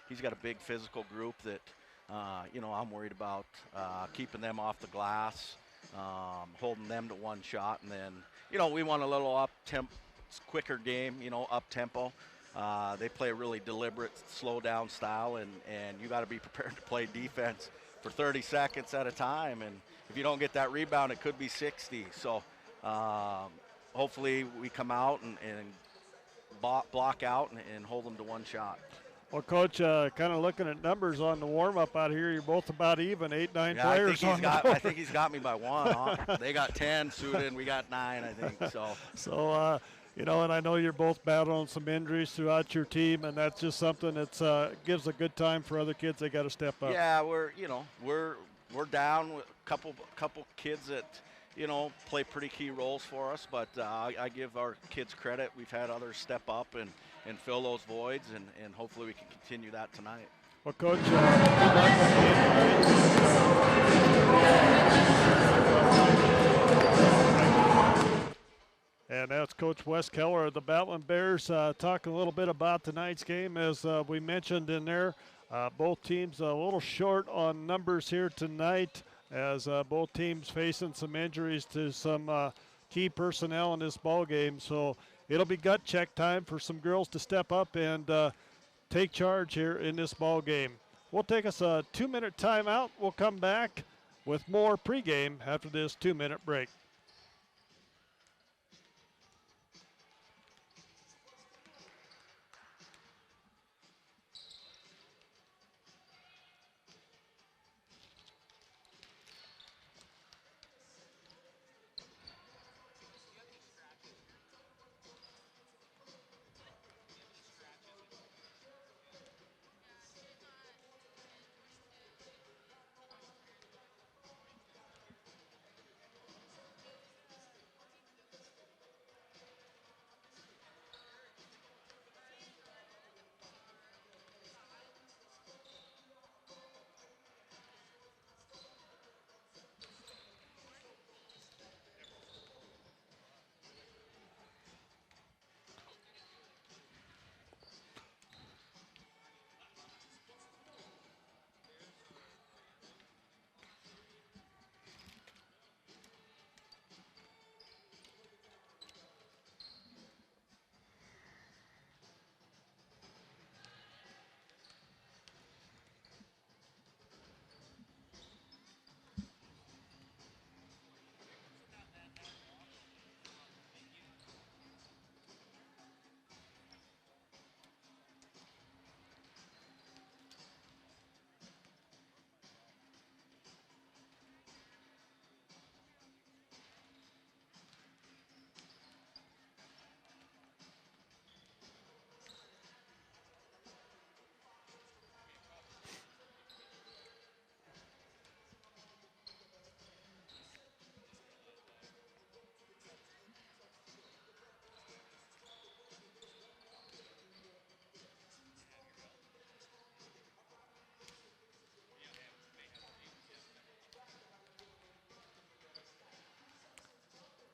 he's got a big physical group that, I'm worried about keeping them off the glass, holding them to one shot, and then, we want a little quicker game, up tempo. They play a really deliberate, slow down style, and you got to be prepared to play defense for 30 seconds at a time. And if you don't get that rebound, it could be 60. So hopefully we come out and block out and hold them to one shot. Well, Coach, kind of looking at numbers on the warm-up out here, you're both about even, 8-9 players on the court. I think he's got me by one. Huh? They got 10 suited, and we got 9, I think. So, and I know you're both battling some injuries throughout your team, and that's just something that gives a good time for other kids. They got to step up. Yeah, we're down with a couple kids that, play pretty key roles for us, but I give our kids credit. We've had others step up and fill those voids, and hopefully we can continue that tonight. Well, Coach, good luck on the game tonight. And that's Coach Wes Keller of the Battling Bears talking a little bit about tonight's game. As we mentioned in there, both teams a little short on numbers here tonight, as both teams facing some injuries to some key personnel in this ball game. So it'll be gut check time for some girls to step up and take charge here in this ball game. We'll take us a 2-minute timeout. We'll come back with more pregame after this 2-minute break.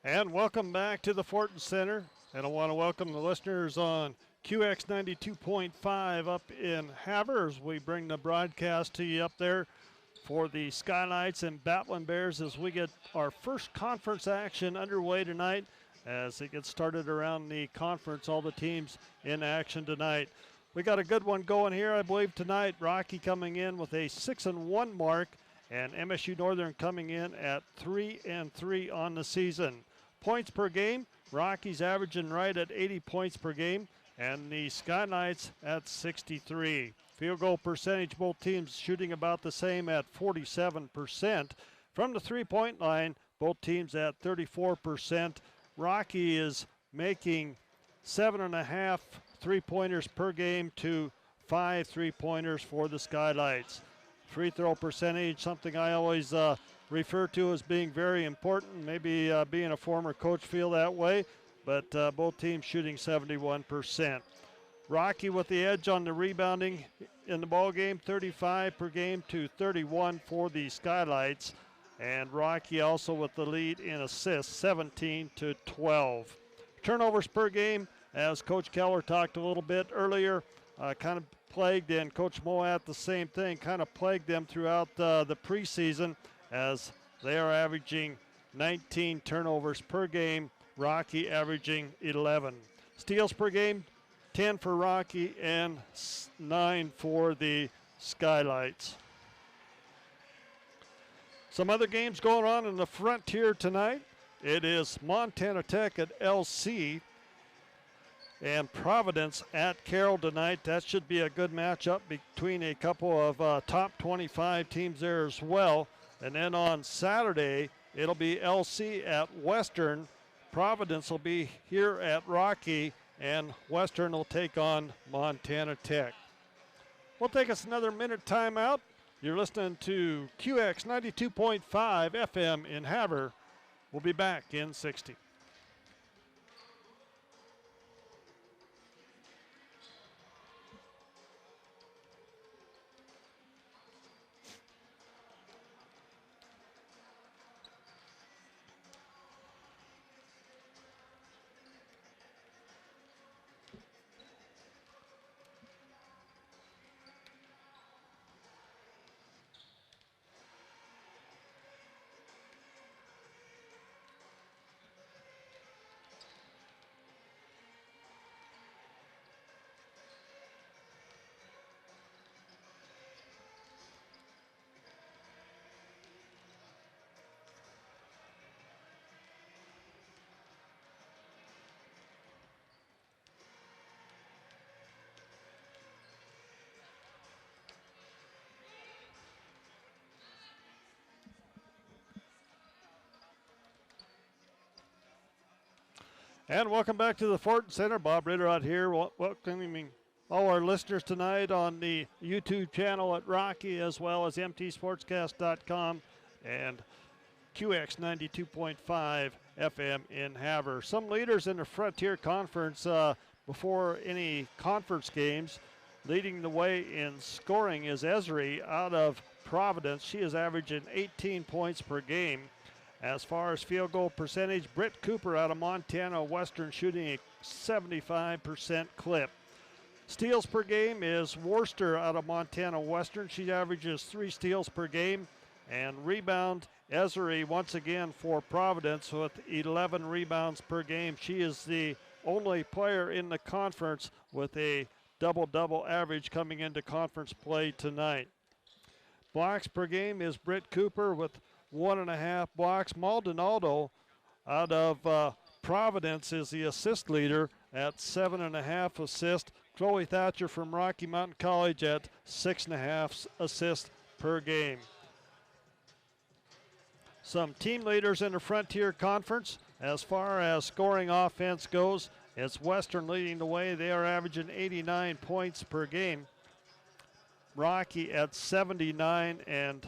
And welcome back to the Fortin Center. And I want to welcome the listeners on QX 92.5 up in Havre as we bring the broadcast to you up there for the Skylights and Battling Bears as we get our first conference action underway tonight as it gets started around the conference, all the teams in action tonight. We got a good one going here, I believe, tonight. Rocky coming in with a 6-1 mark, and MSU-Northern coming in at 3-3 on the season. Points per game, Rocky's averaging right at 80 points per game, and the Skylights at 63. Field goal percentage, both teams shooting about the same at 47%. From the three-point line, both teams at 34%. Rocky is making 7.5 three-pointers per game to 5 three-pointers for the Skylights. Free throw percentage, something I always refer to as being very important. Maybe being a former coach feel that way, but both teams shooting 71%. Rocky with the edge on the rebounding in the ball game, 35 per game to 31 for the Skylights. And Rocky also with the lead in assists, 17 to 12. Turnovers per game, as Coach Keller talked a little bit earlier, kind of plagued, and Coach Moat the same thing, kind of plagued them throughout the preseason as they are averaging 19 turnovers per game, Rocky averaging 11. Steals per game, 10 for Rocky and 9 for the Skylights. Some other games going on in the Frontier tonight. It is Montana Tech at LC and Providence at Carroll tonight. That should be a good matchup between a couple of top 25 teams there as well. And then on Saturday, it'll be LC at Western. Providence will be here at Rocky, and Western will take on Montana Tech. We'll take us another minute timeout. You're listening to QX 92.5 FM in Havre. We'll be back in 60. And welcome back to the Fortin Center. Bob Ritter out here welcoming all our listeners tonight on the YouTube channel at Rocky, as well as mtsportscast.com and QX 92.5 FM in Havre. Some leaders in the Frontier Conference before any conference games. Leading the way in scoring is Esri out of Providence. She is averaging 18 points per game. As far as field goal percentage, Britt Cooper out of Montana Western shooting a 75% clip. Steals per game is Worcester out of Montana Western. She averages 3 steals per game. And rebound, Esri once again for Providence with 11 rebounds per game. She is the only player in the conference with a double-double average coming into conference play tonight. Blocks per game is Britt Cooper with 1.5 blocks. Maldonado out of Providence is the assist leader at 7.5 assists. Chloe Thatcher from Rocky Mountain College at 6.5 assists per game. Some team leaders in the Frontier Conference. As far as scoring offense goes, it's Western leading the way. They are averaging 89 points per game. Rocky at 79, and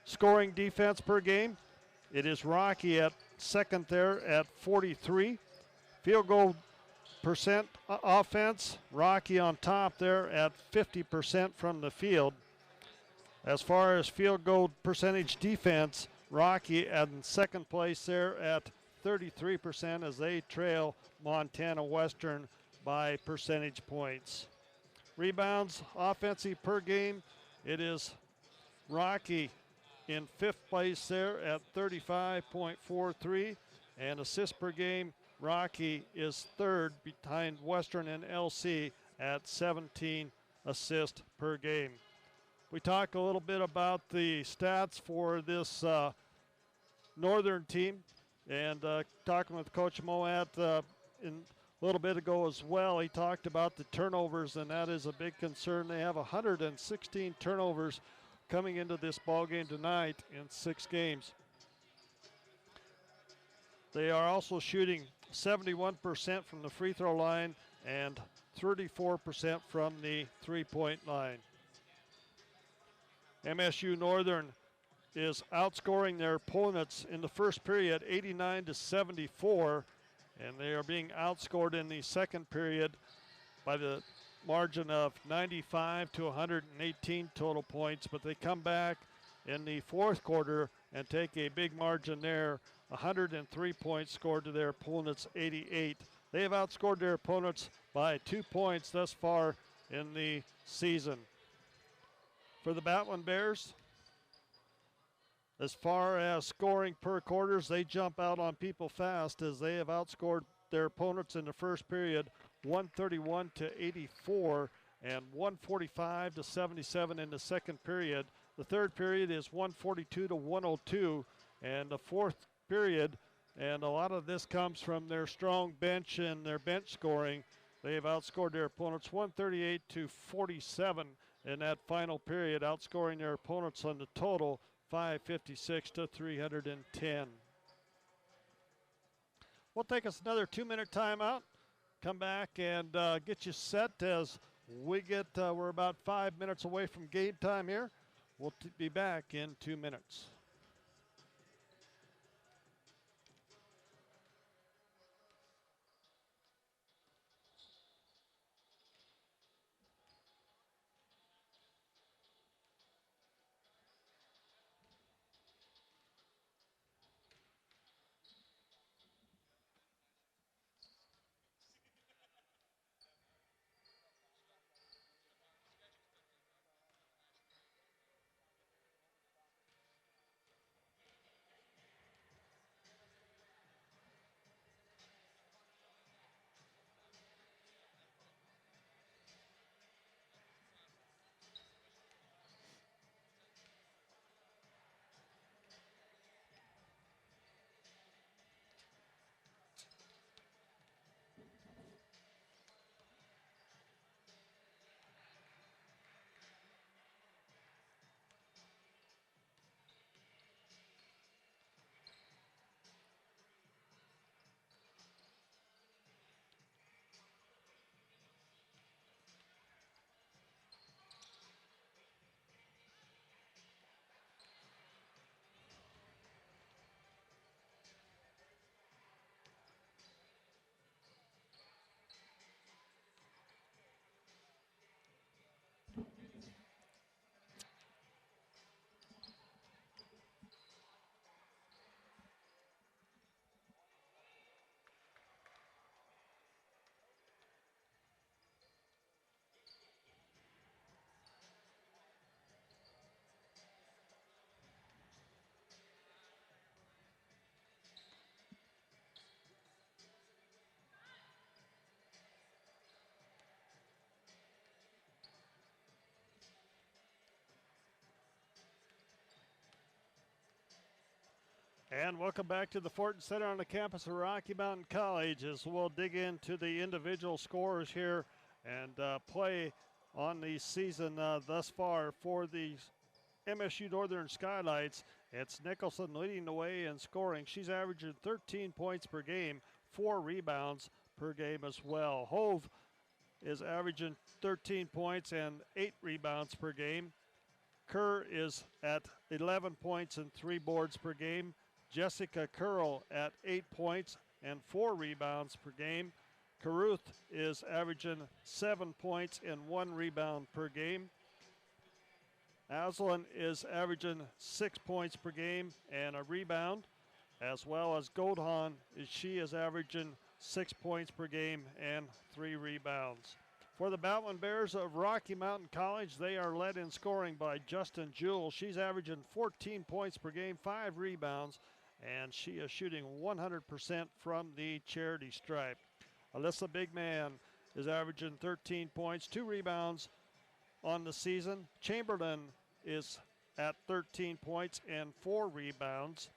scoring defense per game, it is Rocky at second there at 43. Field goal percent offense, Rocky on top there at 50% from the field. As far as field goal percentage defense, Rocky at second place there at 33% as they trail Montana Western by percentage points. Rebounds offensive per game, it is Rocky in 5th place there at 35.43, and assists per game, Rocky is 3rd behind Western and LC at 17 assists per game. We talk a little bit about the stats for this Northern team, and talking with Coach Moat a little bit ago as well, he talked about the turnovers, and that is a big concern. They have 116 turnovers coming into this ball game tonight in 6 games. They are also shooting 71% from the free throw line and 34% from the three-point line. MSU-Northern is outscoring their opponents in the first period 89-74, and they are being outscored in the second period by the margin of 95 to 118 total points, but they come back in the fourth quarter and take a big margin there, 103 points scored to their opponents 88. They have outscored their opponents by 2 points thus far in the season. For the Batwin Bears, as far as scoring per quarters, they jump out on people fast as they have outscored their opponents in the first period 131 to 84 and 145 to 77 in the second period. The third period is 142 to 102, and the fourth period, and a lot of this comes from their strong bench and their bench scoring. They have outscored their opponents 138 to 47 in that final period, outscoring their opponents on the total 556 to 310. We'll take us another 2-minute timeout. Come back and get you set as we're about 5 minutes away from game time here. We'll be back in 2 minutes. And welcome back to the Fortin Center on the campus of Rocky Mountain College as we'll dig into the individual scores here and play on the season thus far for the MSU-Northern Skylights. It's Nicholson leading the way in scoring. She's averaging 13 points per game, 4 rebounds per game as well. Hove is averaging 13 points and 8 rebounds per game. Kerr is at 11 points and 3 boards per game. Jessica Curl at 8 points and 4 rebounds per game. Caruth is averaging 7 points and 1 rebound per game. Aslan is averaging 6 points per game and a rebound, as well as Goldhahn. She is averaging 6 points per game and 3 rebounds. For the Batwin Bears of Rocky Mountain College, they are led in scoring by Justin Jewell. She's averaging 14 points per game, 5 rebounds, and she is shooting 100% from the charity stripe. Alyssa Bigman is averaging 13 points, 2 rebounds on the season. Chamberlain is at 13 points and 4 rebounds.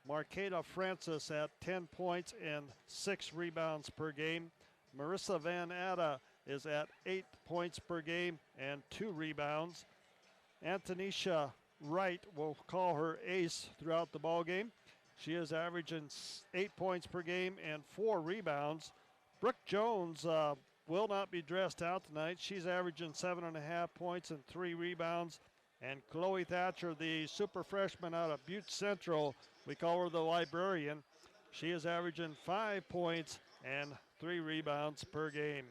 Marketa Francis at 10 points and 6 rebounds per game. Marissa Van Atta is at 8 points per game and 2 rebounds. Antonisha Wright, we'll call her ace throughout the ball game. She is averaging 8 points per game and 4 rebounds. Brooke Jones will not be dressed out tonight. She's averaging 7.5 points and 3 rebounds. And Chloe Thatcher, the super freshman out of Butte Central, we call her the librarian. She is averaging 5 points and 3 rebounds per game.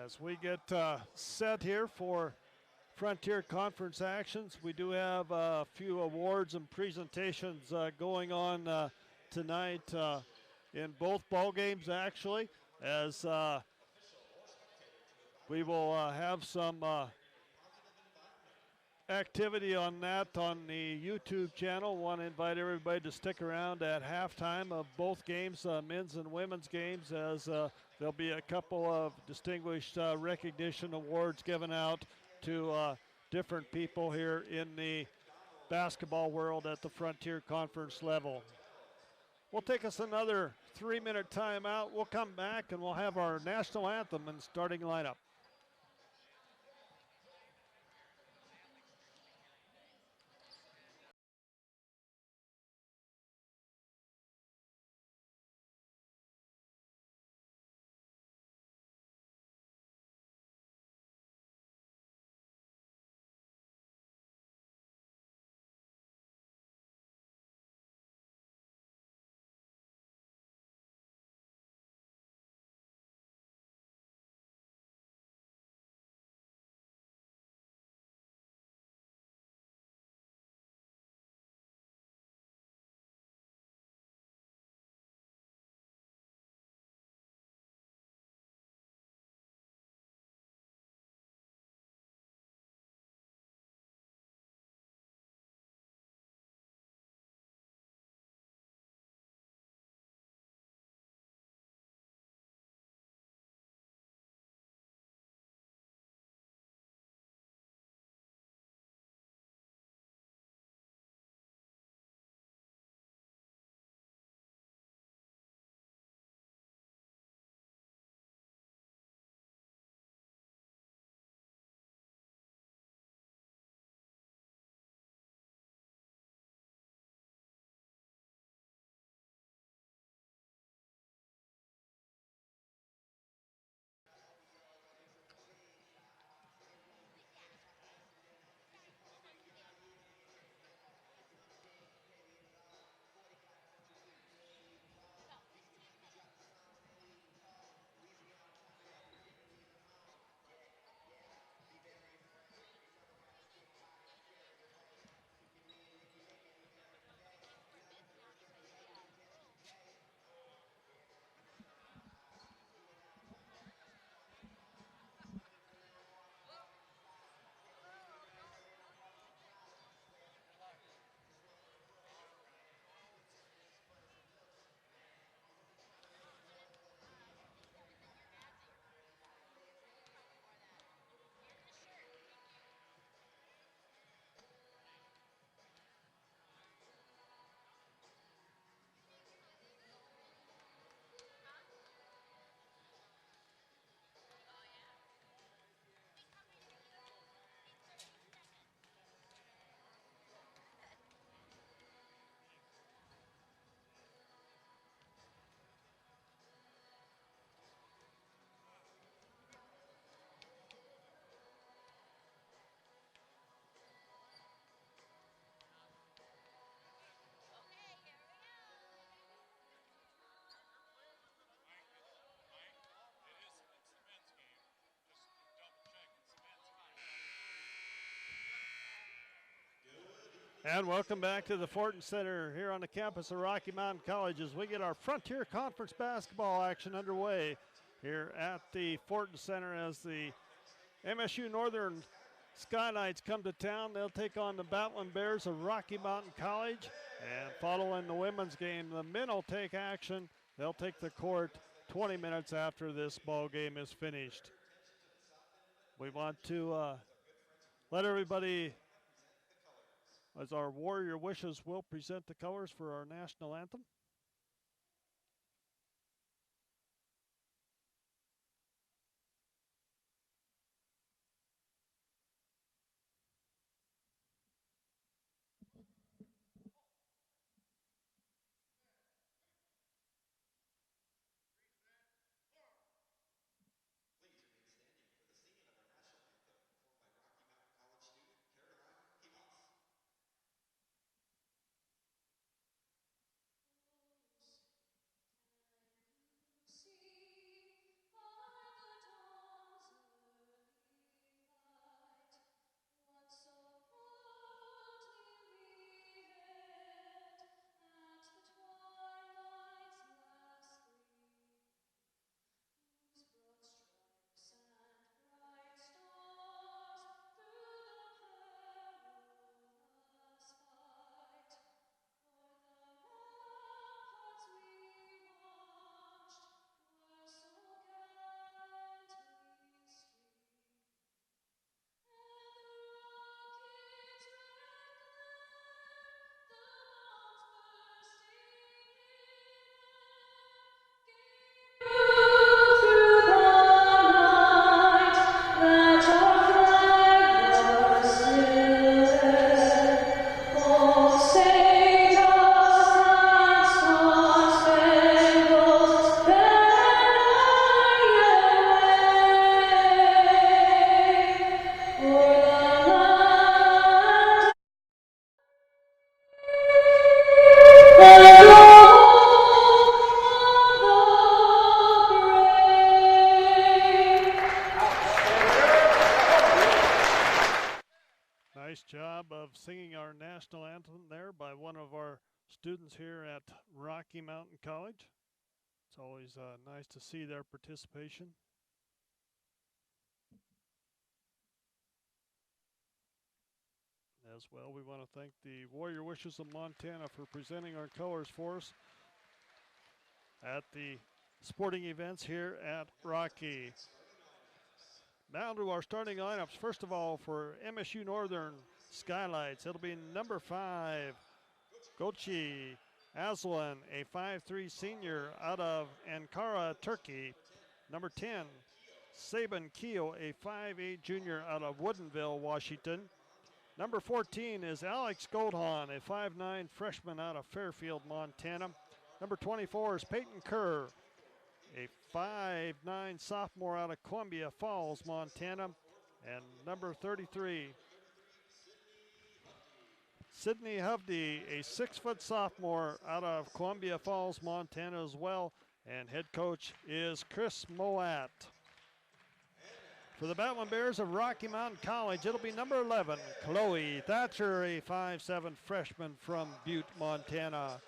As we get set here for Frontier Conference actions, we do have a few awards and presentations going on tonight in both ball games, actually, as we will have some activity on that on the YouTube channel. Want to invite everybody to stick around at halftime of both games, men's and women's games, as there'll be a couple of distinguished recognition awards given out to different people here in the basketball world at the Frontier Conference level. We'll take us another 3-minute timeout. We'll come back and we'll have our national anthem and starting lineup. And welcome back to the Fortin Center here on the campus of Rocky Mountain College as we get our Frontier Conference basketball action underway here at the Fortin Center as the MSU-Northern Sky Knights come to town. They'll take on the Battling Bears of Rocky Mountain College. And following the women's game, the men will take action. They'll take the court 20 minutes after this ball game is finished. We want to let everybody, as our Warrior Wishes will present the colors for our national anthem. job of singing our national anthem there by one of our students here at Rocky Mountain College. It's always nice to see their participation. As well, we want to thank the Warrior Wishes of Montana for presenting our colors for us at the sporting events here at Rocky. Now to our starting lineups. First of all, for MSU-Northern Skylights, it'll be number 5, Gochi Aslan, a 5'3" senior out of Ankara, Turkey. Number 10, Saban Keel, a 5'8" junior out of Woodinville, Washington. Number 14 is Alex Goldhahn, a 5'9" freshman out of Fairfield, Montana. Number 24 is Peyton Kerr, a 5'9" sophomore out of Columbia Falls, Montana. And number 33, Sydney Hovde, a 6-foot sophomore out of Columbia Falls, Montana as well. And head coach is Chris Moat. For the Battling Bears of Rocky Mountain College, it'll be number 11, Chloe Thatcher, a 5'7" freshman from Butte, Montana.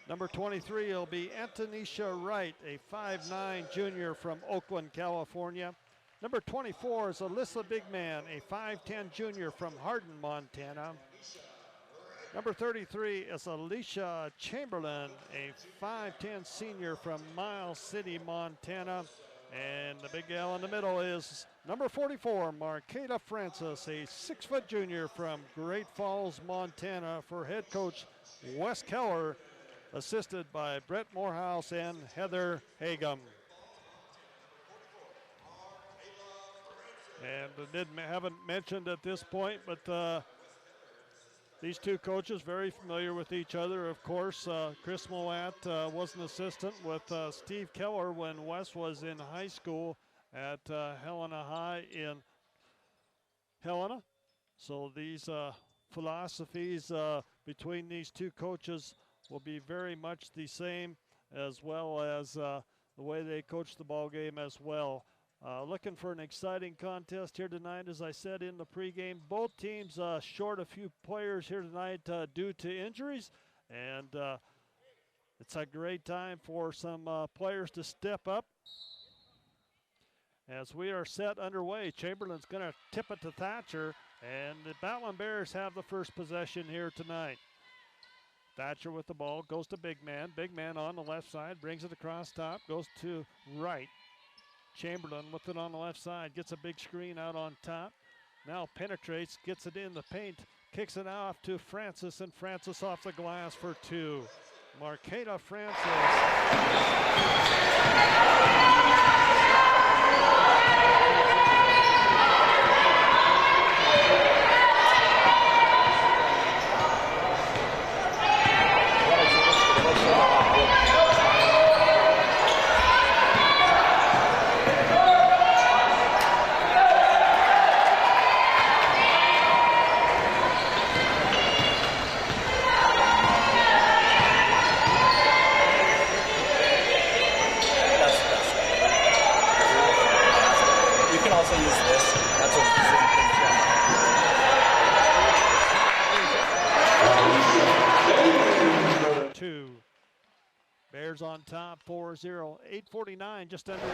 Number 23 will be Antonisha Wright, a 5'9" junior from Oakland, California. Number 24 is Alyssa Bigman, a 5'10" junior from Hardin, Montana. Number 33 is Alicia Chamberlain, a 5'10" senior from Miles City, Montana. And the big gal in the middle is number 44, Marqueta Francis, a 6-foot junior from Great Falls, Montana, for head coach Wes Keller, assisted by Brett Morehouse and Heather Hagum. And haven't mentioned at this point, but these two coaches very familiar with each other. Of course, Chris Moat was an assistant with Steve Keller when Wes was in high school at Helena High in Helena. So these philosophies between these two coaches will be very much the same, as well as the way they coach the ball game as well. Looking for an exciting contest here tonight, as I said in the pregame. Both teams short a few players here tonight due to injuries, and it's a great time for some players to step up. As we are set underway, Chamberlain's going to tip it to Thatcher, and the Battling Bears have the first possession here tonight. Thatcher with the ball, goes to Big Man. Big Man on the left side, brings it across top, goes to right. Chamberlain with it on the left side, gets a big screen out on top. Now penetrates, gets it in the paint, kicks it off to Francis, and Francis off the glass for 2. Marqueta Francis. Bears on top, 4-0, 8:49, just under.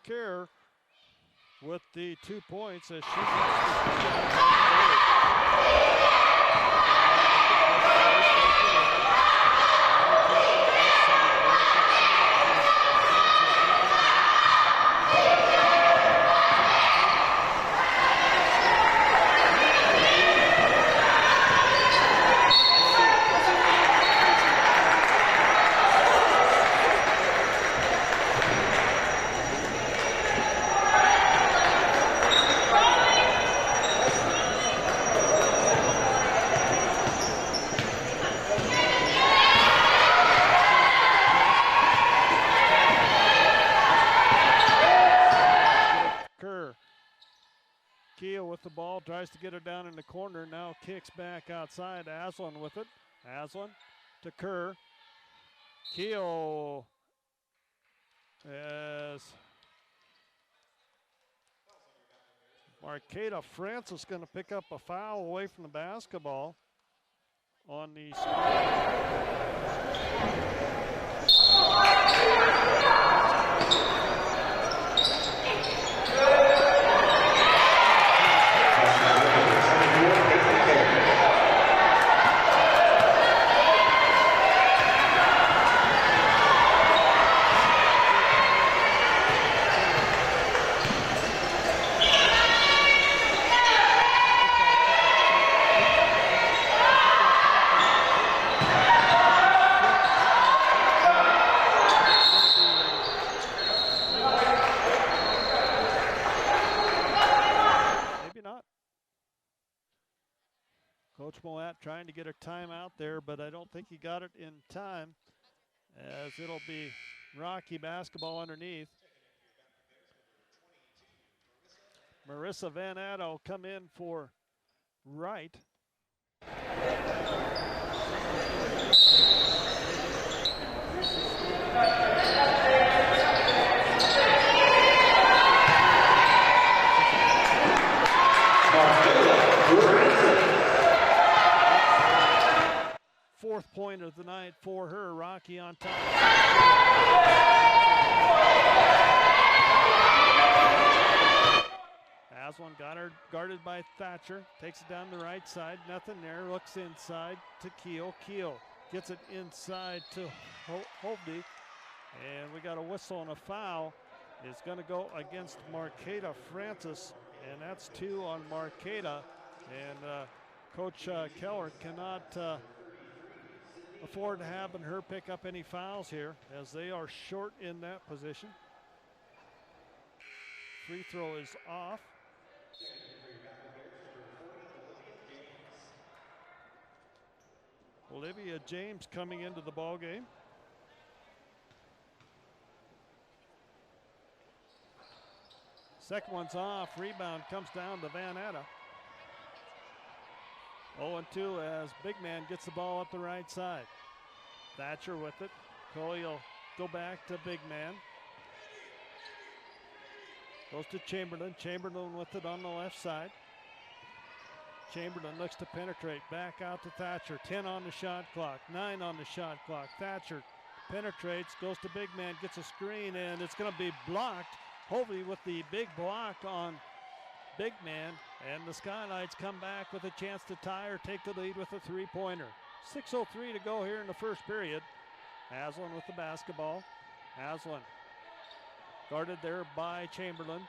Kerr with the 2 points as she Keel with the ball, tries to get it down in the corner, now kicks back outside. Aslan with it. Aslan to Kerr. Keel as Marqueta Francis going to pick up a foul away from the basketball on the trying to get a timeout there, but I don't think he got it in time, as it'll be Rocky basketball underneath. Marissa Van Addo will come in for Wright. Fourth point of the night for her. Rocky on top. Aslan got her guarded by Thatcher. Takes it down the right side. Nothing there. Looks inside to Keel. Keel gets it inside to Hovde. And we got a whistle and a foul. It's going to go against Marqueta Francis. And that's 2 on Marqueta. And Coach Keller cannot afford having her pick up any fouls here, as they are short in that position. Free throw is off. Olivia James coming into the ball game. Second one's off. Rebound comes down to Van Adda. 0-2 as big man gets the ball up the right side. Thatcher with it. Coley will go back to big man. Goes to Chamberlain. Chamberlain with it on the left side. Chamberlain looks to penetrate. Back out to Thatcher. 10 on the shot clock. 9 on the shot clock. Thatcher penetrates. Goes to big man. Gets a screen, and it's going to be blocked. Hovey with the big block on big man, and the Skylights come back with a chance to tie or take the lead with a three-pointer. 6:03 to go here in the first period. Aslan with the basketball. Aslan guarded there by Chamberlain.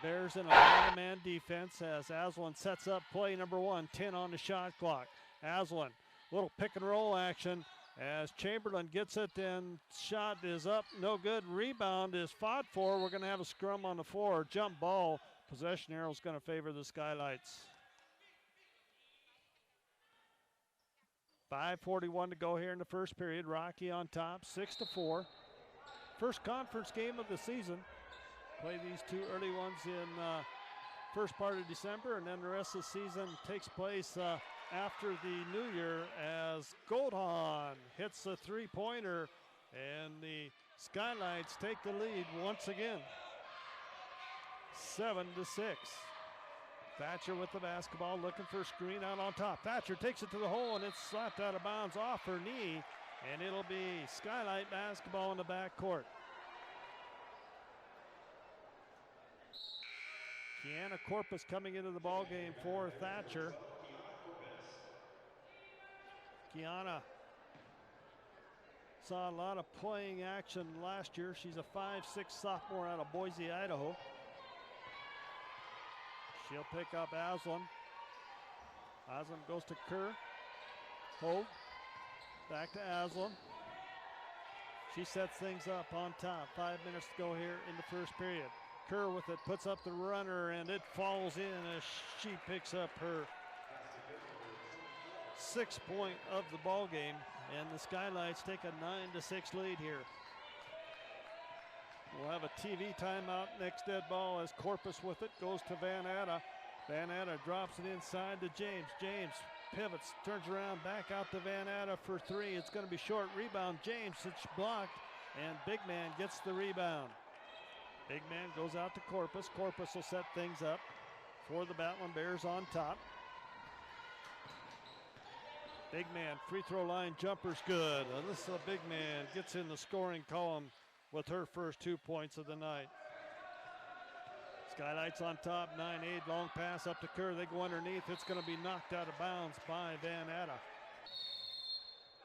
Bears in a man-to-man defense as Aslan sets up play number 1. 10 on the shot clock. Aslan, little pick and roll action as Chamberlain gets it, and shot is up, no good. Rebound is fought for. We're going to have a scrum on the floor. Jump ball. Possession arrow is going to favor the Skylights. 5:41 to go here in the first period. Rocky on top, 6-4. First conference game of the season. Play these two early ones in first part of December, and then the rest of the season takes place after the new year as Goldhahn hits a three-pointer, and the Skylights take the lead once again. 7-6. Thatcher with the basketball, looking for a screen out on top. Thatcher takes it to the hole, and it's slapped out of bounds off her knee, and it'll be Skylight basketball in the backcourt. Kiana Corpus coming into the ball game for Thatcher. Kiana saw a lot of playing action last year. She's a 5'6" sophomore out of Boise, Idaho. She'll pick up Aslan. Aslan goes to Kerr. Hold. Back to Aslan. She sets things up on top. 5 minutes to go here in the first period. Kerr with it, puts up the runner, and it falls in as she picks up her 6th point of the ball game, and the Skylights take a 9-6 lead here. We'll have a TV timeout. Next dead ball as Corpus with it goes to Van Adda. Van Atta drops it inside to James. James pivots, turns around, back out to Van Atta for three. It's going to be short. Rebound, James. It's blocked, and Big Man gets the rebound. Big Man goes out to Corpus. Corpus will set things up for the Battling Bears on top. Big Man, free throw line jumper's good. Alyssa Big Man gets in the scoring column with her first 2 points of the night. Skylights on top, 9-8, long pass up to Kerr. They go underneath. It's going to be knocked out of bounds by Van Atta.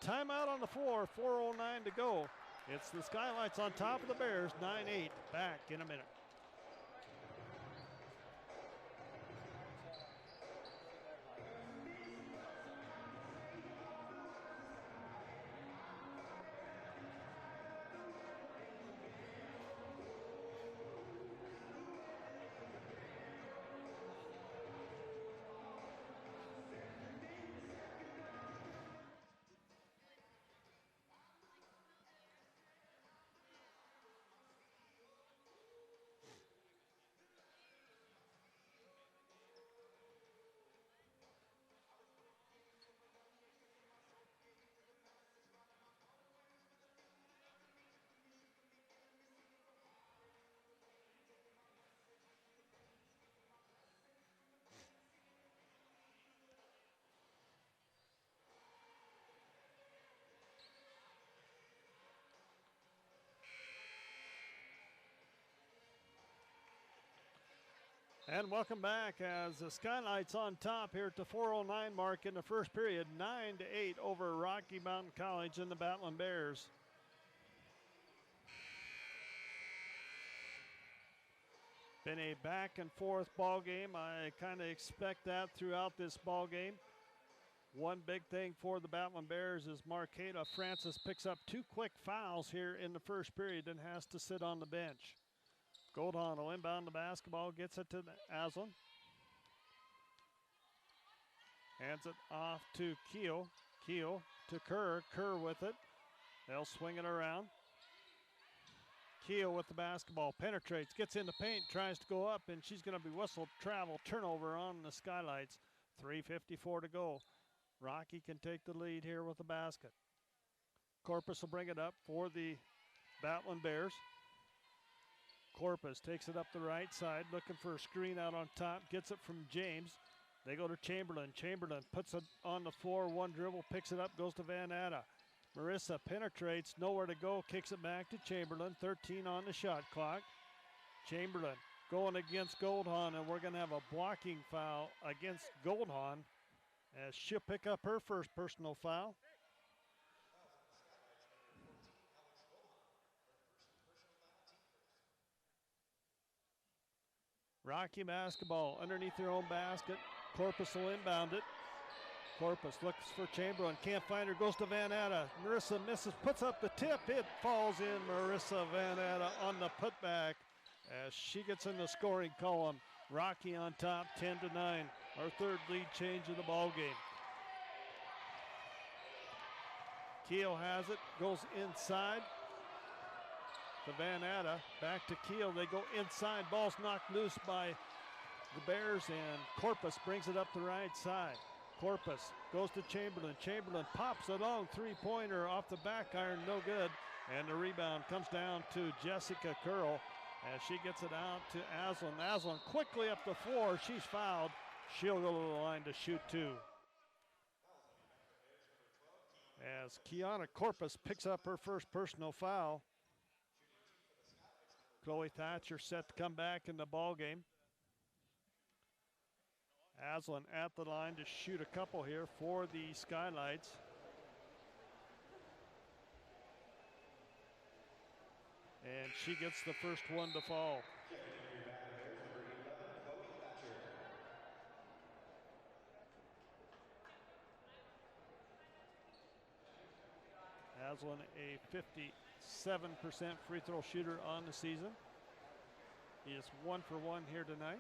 Timeout on the floor, 4:09 to go. It's the Skylights on top of the Bears, 9-8. Back in a minute. And welcome back as the Skylights on top here at the 4:09 mark in the first period, 9-8 over Rocky Mountain College and the Battling Bears. Been a back and forth ball game. I kind of expect that throughout this ball game. One big thing for the Battling Bears is Marqueta Francis picks up 2 quick fouls here in the first period and has to sit on the bench. Goldhahn will inbound the basketball, gets it to Aslan. Hands it off to Keel. Keel to Kerr. Kerr with it. They'll swing it around. Keel with the basketball, penetrates, gets in the paint, tries to go up, and she's going to be whistled. Travel, turnover on the Skylights. 3:54 to go. Rocky can take the lead here with the basket. Corpus will bring it up for the Battling Bears. Corpus takes it up the right side, looking for a screen out on top, gets it from James. They go to Chamberlain. Chamberlain puts it on the floor, one dribble, picks it up, goes to Van Atta. Marissa penetrates, nowhere to go, kicks it back to Chamberlain. 13 on the shot clock. Chamberlain going against Goldhahn, and we're going to have a blocking foul against Goldhahn as she'll pick up her first personal foul. Rocky basketball underneath their own basket. Corpus will inbound it. Corpus looks for Chamberlain, can't find her, goes to Van Atta. Marissa misses, puts up the tip. It falls in. Marissa Van Atta on the putback as she gets in the scoring column. Rocky on top, 10-9. Our third lead change of the ball game. Keel has it, goes inside to Van Atta, back to Keel. They go inside, ball's knocked loose by the Bears, and Corpus brings it up the right side. Corpus goes to Chamberlain. Chamberlain pops a long three-pointer off the back iron, no good. And the rebound comes down to Jessica Curl as she gets it out to Aslan. Aslan quickly up the floor. She's fouled. She'll go to the line to shoot two. As Kiana Corpus picks up her first personal foul. Chloe Thatcher set to come back in the ball game. Aslan at the line to shoot a couple here for the Skylights. And she gets the first one to fall. Aslan, a 57% free throw shooter on the season. He is 1 for 1 here tonight.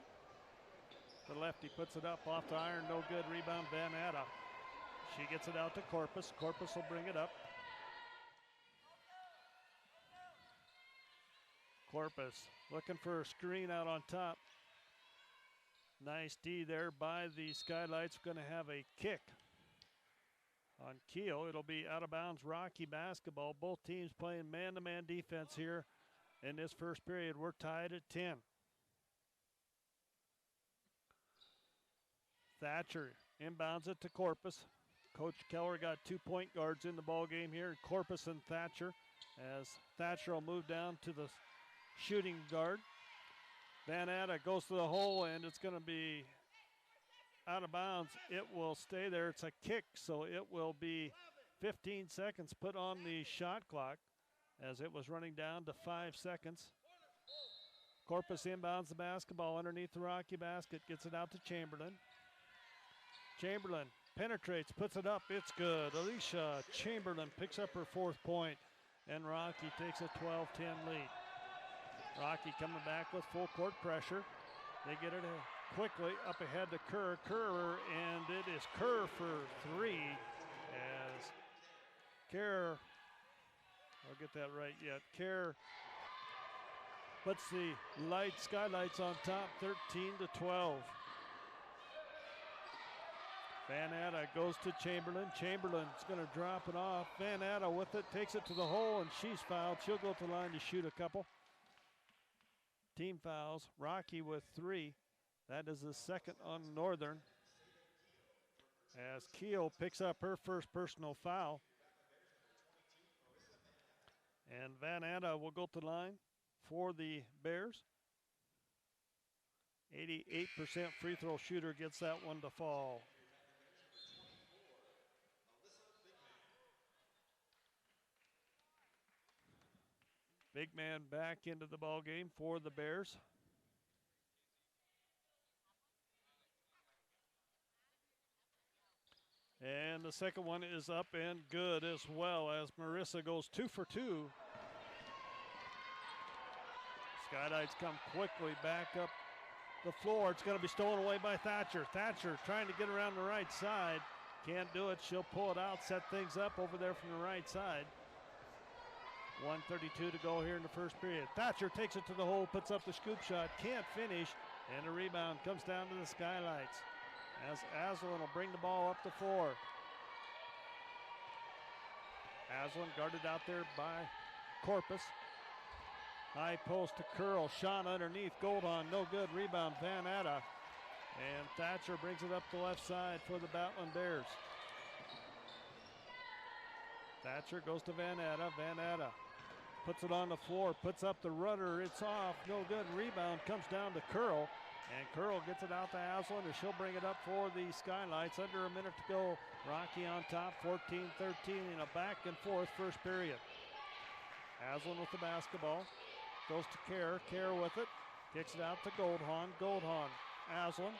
The lefty puts it up off the iron, no good. Rebound, Van Atta. She gets it out to Corpus. Corpus will bring it up. Corpus looking for a screen out on top. Nice D there by the Skylights. Going to have a kick on Keel. It'll be out of bounds Rocky basketball. Both teams playing man-to-man defense here in this first period. We're tied at 10. Thatcher inbounds it to Corpus. Coach Keller got 2 point guards in the ball game here, Corpus and Thatcher, as Thatcher will move down to the shooting guard. Van Atta goes to the hole, and it's going to be out of bounds. It will stay there. It's a kick, so it will be 15 seconds put on the shot clock as it was running down to 5 seconds. Corpus inbounds the basketball underneath the Rocky basket, gets it out to Chamberlain. Chamberlain penetrates, puts it up, it's good. Alicia Chamberlain picks up her 4th point, and Rocky takes a 12-10 lead. Rocky coming back with full court pressure. They get it quickly up ahead to Kerr, and it is Kerr for 3 as Kerr, I'll get that right yet, Kerr puts the Skylights on top, 13-12. Van Atta goes to Chamberlain. Chamberlain's going to drop it off. Van Atta with it, takes it to the hole, and she's fouled. She'll go to the line to shoot a couple. Team fouls. Rocky with 3. That is the second on Northern. As Keel picks up her first personal foul. And Van Atta will go to the line for the Bears. 88% free throw shooter gets that one to fall. Big man back into the ball game for the Bears. And the second one is up and good as well as Marissa goes 2 for 2. Skylights come quickly back up the floor. It's going to be stolen away by Thatcher. Thatcher trying to get around the right side. Can't do it. She'll pull it out, set things up over there from the right side. 1:32 to go here in the first period. Thatcher takes it to the hole, puts up the scoop shot, can't finish, and the rebound comes down to the Skylights as Aslan will bring the ball up the floor. Aslan guarded out there by Corpus. High post to Curl, shot underneath, Goldhon, no good, rebound Van Atta. And Thatcher brings it up the left side for the Battling Bears. Thatcher goes to Van Atta. Van Atta puts it on the floor, puts up the rudder. It's off, no good. Rebound comes down to Curl, and Curl gets it out to Aslan, and she'll bring it up for the Skylights. Under a minute to go. Rocky on top, 14-13 in a back and forth first period. Aslan with the basketball. Goes to Kerr. Kerr with it. Kicks it out to Goldhon. Goldhon. Aslan.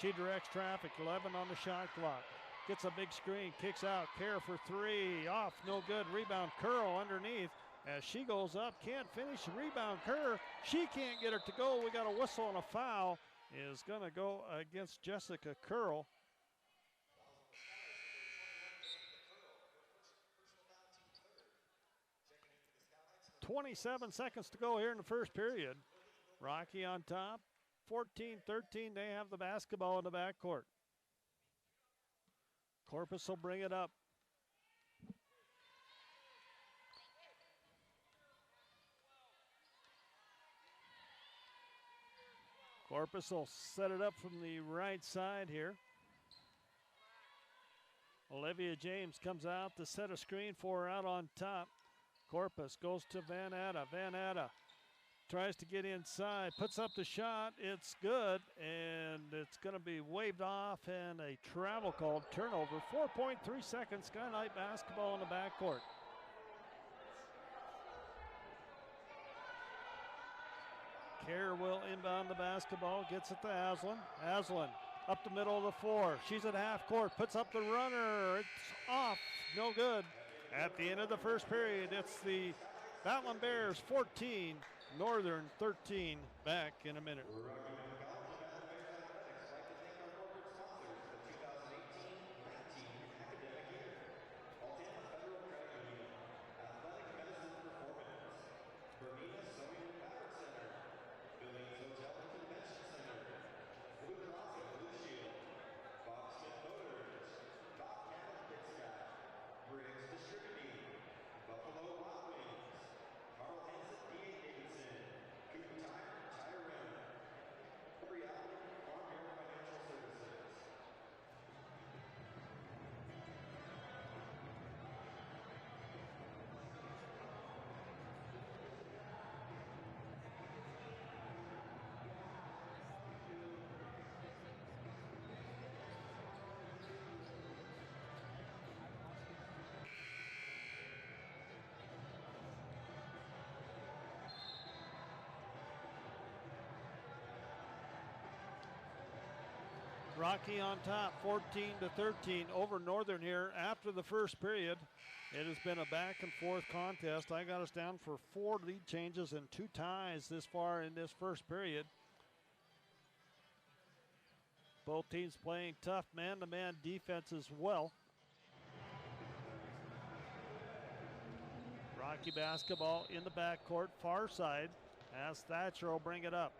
She directs traffic. 11 on the shot clock. Gets a big screen. Kicks out. Kerr for 3. Off. No good. Rebound. Curl underneath. As she goes up. Can't finish. Rebound. Kerr. She can't get it to go. We got a whistle and a foul. Is going to go against Jessica Curl. 27 seconds to go here in the first period. Rocky on top, 14-13. They have the basketball in the backcourt. Corpus will bring it up. Corpus will set it up from the right side here. Olivia James comes out to set a screen for her out on top. Corpus goes to Van Atta. Van Atta tries to get inside, puts up the shot. It's good, and it's going to be waved off, and a travel called turnover. 4.3 seconds, Skylight basketball in the backcourt. Kerr will inbound the basketball, gets it to Aslan. Aslan up the middle of the floor. She's at half court, puts up the runner. It's off, no good. At the end of the first period, it's the Battling Bears 14, Northern 13. Back in a minute. Rocky on top, 14-13 over Northern here after the first period. It has been a back and forth contest. I got us down for 4 lead changes and 2 ties this far in this first period. Both teams playing tough man-to-man defense as well. Rocky basketball in the backcourt, far side, as Thatcher will bring it up.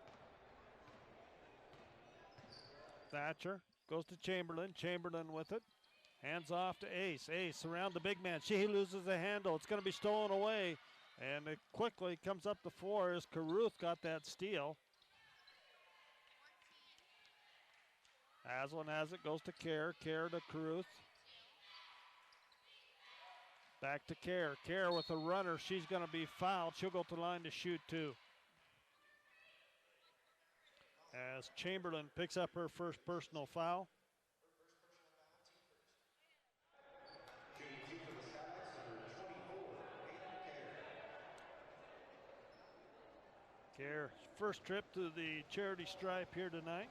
Thatcher goes to Chamberlain. Chamberlain with it. Hands off to Ace. Ace around the big man. She loses the handle. It's going to be stolen away. And it quickly comes up the floor as Caruth got that steal. Aslan has it. Goes to Kerr. Kerr to Caruth. Back to Kerr. Kerr with a runner. She's going to be fouled. She'll go to the line to shoot too. As Chamberlain picks up her first personal foul. Kerr, first trip to the charity stripe here tonight.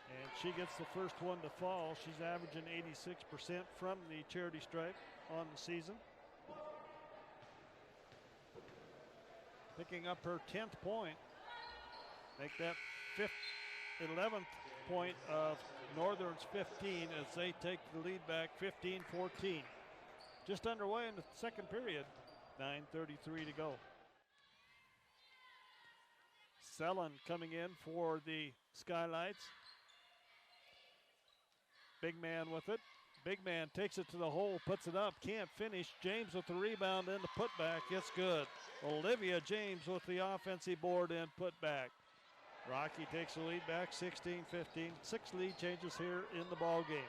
And she gets the first one to fall. She's averaging 86% from the charity stripe on the season. Picking up her 10th point. Make that 11th point of Northern's 15 as they take the lead back 15-14. Just underway in the second period. 9:33 to go. Sellen coming in for the Skylights. Big man with it. Big man takes it to the hole, puts it up, can't finish. James with the rebound and the putback. It's good. Olivia James with the offensive board and putback. Rocky takes the lead back 16-15. 6 lead changes here in the ball game.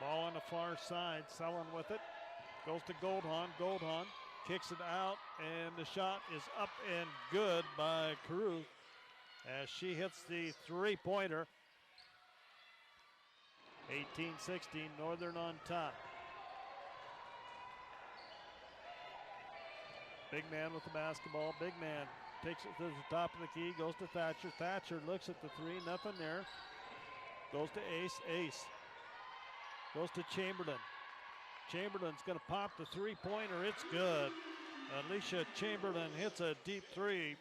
Ball on the far side. Sellen with it. Goes to Goldhahn. Goldhahn kicks it out, and the shot is up and good by Caruth as she hits the three-pointer. 18-16, Northern on top. Big man with the basketball. Big man takes it to the top of the key, goes to Thatcher. Thatcher looks at the three, nothing there. Goes to Ace. Ace goes to Chamberlain. Chamberlain's going to pop the three-pointer. It's good. Alicia Chamberlain hits a deep three,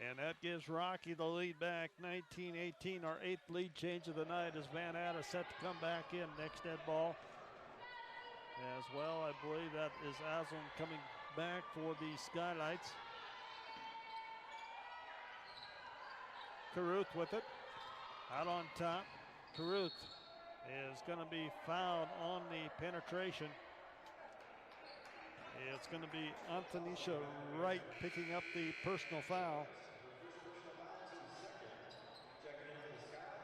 and that gives Rocky the lead back 19-18. Our 8th lead change of the night as Van Atta set to come back in. Next dead ball as well. I believe that is Aslan coming back for the Skylights. Caruth with it. Out on top. Caruth is going to be fouled on the penetration. It's going to be Antonisha Wright picking up the personal foul.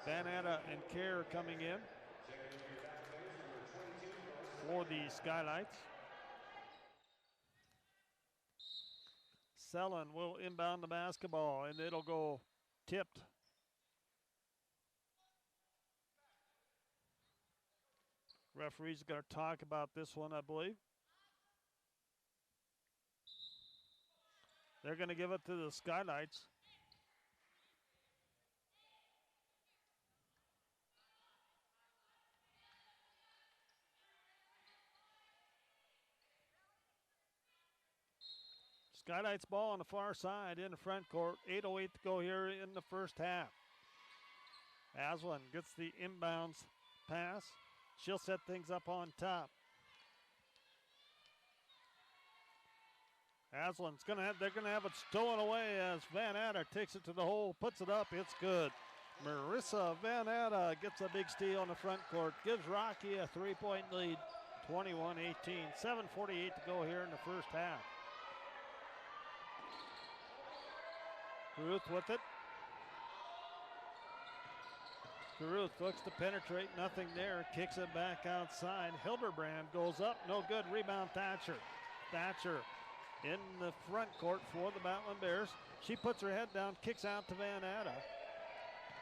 Van Atta and Kerr coming in for the Skylights. Sellen will inbound the basketball, and it'll go tipped. Referee's going to talk about this one, I believe. They're going to give it to the Skylights. Skylights ball on the far side in the front court. 8:08 to go here in the first half. Aslan gets the inbounds pass. She'll set things up on top. Aslan's they're gonna have it stolen away as Van Atta takes it to the hole, puts it up, it's good. Marissa Van Atta gets a big steal on the front court, gives Rocky a 3-point lead, 21-18. 7:48 to go here in the first half. Caruth with it. Caruth looks to penetrate, nothing there, kicks it back outside. Hildebrand goes up, no good, rebound Thatcher. Thatcher in the front court for the Battling Bears. She puts her head down, kicks out to Van Atta.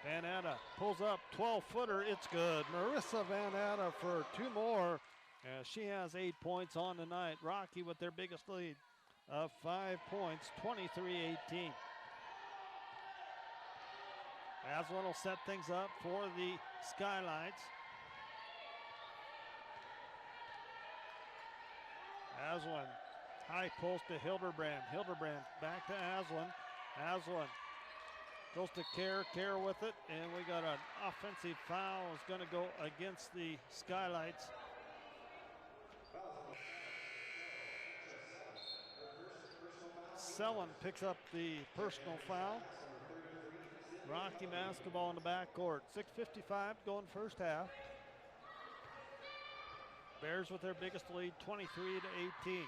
Van Atta pulls up, 12-footer, it's good. Marissa Van Atta for 2 more. She has 8 points on the night. Rocky with their biggest lead of 5 points, 23-18. Aslan will set things up for the Skylights. Aslan, high post to Hildebrand. Hildebrand back to Aslan. Aslan goes to Kerr. Kerr with it, and we got an offensive foul. It's going to go against the Skylights. Selland picks up the personal foul. Rocky basketball in the backcourt. 6:55 to go in the first half. Bears with their biggest lead, 23-18.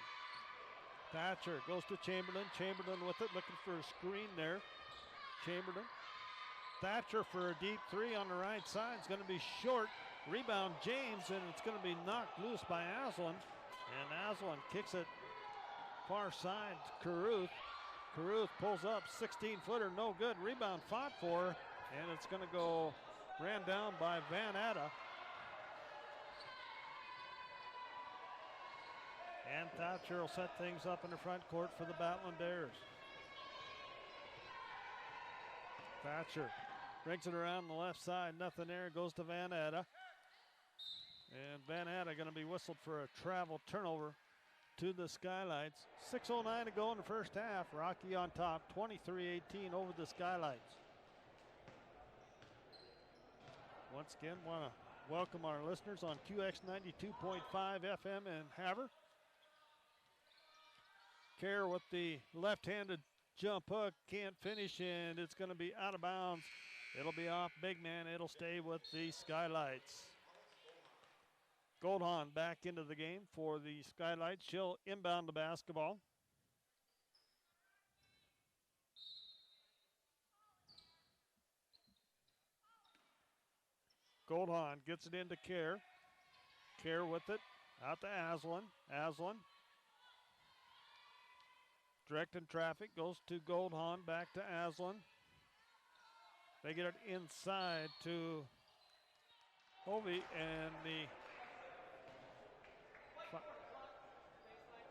Thatcher goes to Chamberlain. Chamberlain with it, looking for a screen there. Chamberlain. Thatcher for a deep three on the right side. It's going to be short. Rebound James, and it's going to be knocked loose by Aslan. And Aslan kicks it far side to Caruth. Caruth pulls up, 16-footer, no good. Rebound fought for, and it's going to go, ran down by Van Atta. And Thatcher will set things up in the front court for the Battling Bears. Thatcher brings it around the left side, nothing there, goes to Van Atta. And Van Atta going to be whistled for a travel turnover to the Skylights. 6:09 to go in the first half. Rocky on top, 23-18 over the Skylights. Once again, want to welcome our listeners on QX 92.5 FM in Havre. Kerr with the left-handed jump hook, can't finish, and it's going to be out of bounds. It'll be off big man. It'll stay with the Skylights. Goldhahn back into the game for the Skylights. She'll inbound the basketball. Goldhahn gets it into Kerr. Kerr with it, out to Aslan. Aslan. Directing traffic, goes to Goldhahn, back to Aslan. They get it inside to Hovey, and the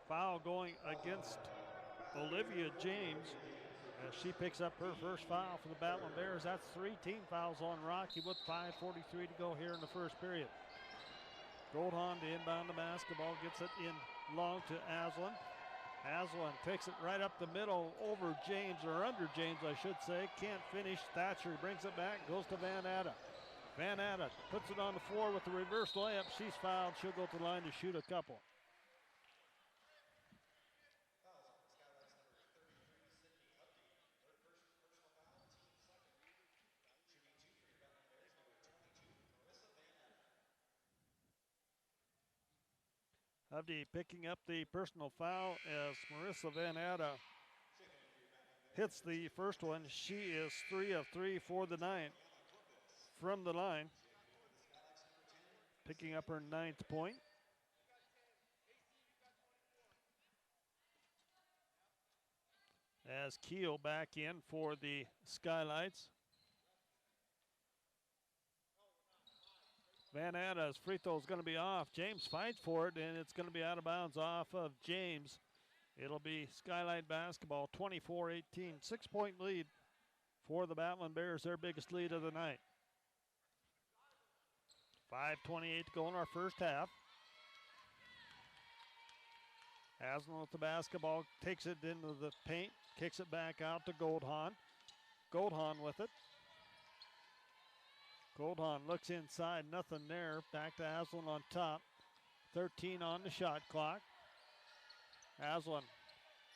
foul going against Olivia James as she picks up her first foul for the Battling Bears. That's 3 team fouls on Rocky with 5:43 to go here in the first period. Goldhahn to inbound the basketball, gets it in long to Aslan. Aslan takes it right up the middle over James, or under James, I should say. Can't finish. Thatcher brings it back, goes to Van Atta. Van Atta puts it on the floor with the reverse layup. She's fouled. She'll go to the line to shoot a couple. Hovde picking up the personal foul as Marissa Van Atta hits the first one. She is 3 of 3 for the night from the line, picking up her 9th point. As Keel back in for the Skylights. Van Atta's free throw is going to be off. James fights for it, and it's going to be out of bounds off of James. It'll be Skylight basketball, 24-18. 6-point lead for the Battling Bears, their biggest lead of the night. 5:28 to go in our first half. Aslan with the basketball, takes it into the paint, kicks it back out to Goldhahn. Goldhahn with it. Goldhahn looks inside, nothing there. Back to Aslan on top. 13 on the shot clock. Aslan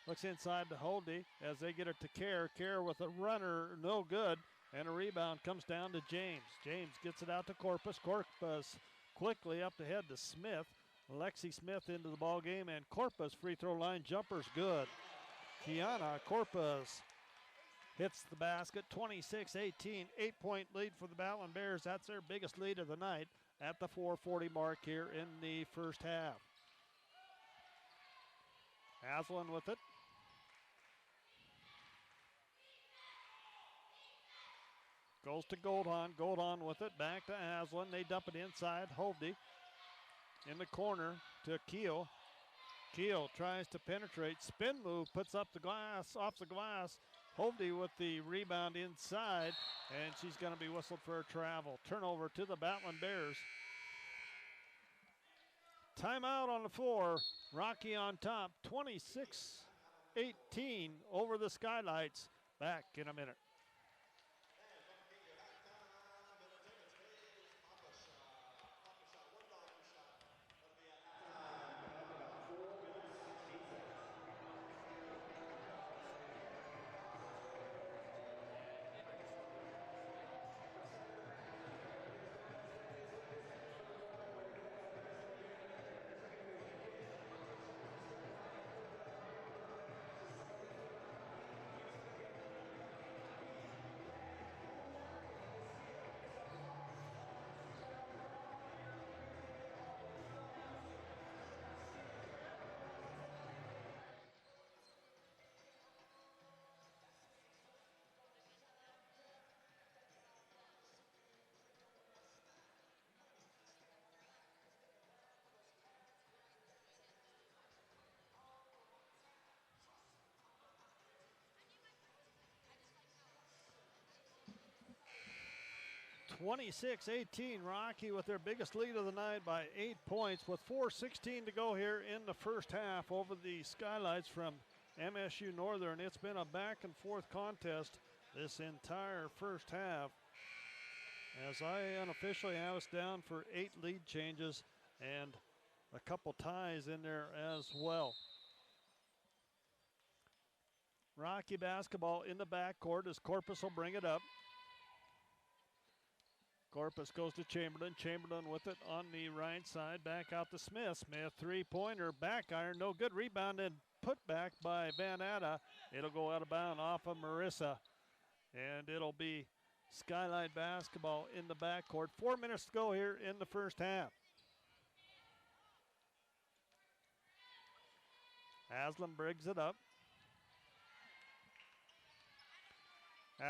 looks inside to Holdy as they get it to Kerr. Kerr with a runner, no good. And a rebound comes down to James. James gets it out to Corpus. Corpus quickly up the head to Smith. Lexi Smith into the ball game, and Corpus free throw line jumper's good. Kiana Corpus hits the basket, 26-18, 8-point lead for the Battling Bears. That's their biggest lead of the night at the 4:40 mark here in the first half. Aslan with it. Goes to Goldhahn. Goldhahn with it. Back to Aslan. They dump it inside. Hovde in the corner to Keel. Keel tries to penetrate. Spin move. Puts up the glass. Off the glass. Hovde with the rebound inside, and she's going to be whistled for a travel. Turnover to the Batland Bears. Timeout on the floor. Rocky on top, 26-18 over the Skylights. Back in a minute. (26-18) Rocky with their biggest lead of the night by 8 points with 4:16 to go here in the first half over the Skylights from MSU-Northern. It's been a back and forth contest this entire first half, as I unofficially have us down for 8 lead changes and a couple ties in there as well. Rocky basketball in the backcourt as Corpus will bring it up. Corpus goes to Chamberlain. Chamberlain with it on the right side. Back out to Smith. Smith three-pointer. Back iron. No good. Rebound and put back by Van Atta. It'll go out of bounds off of Marissa. And it'll be Skylight basketball in the backcourt. 4 minutes to go here in the first half. Aslan brings it up.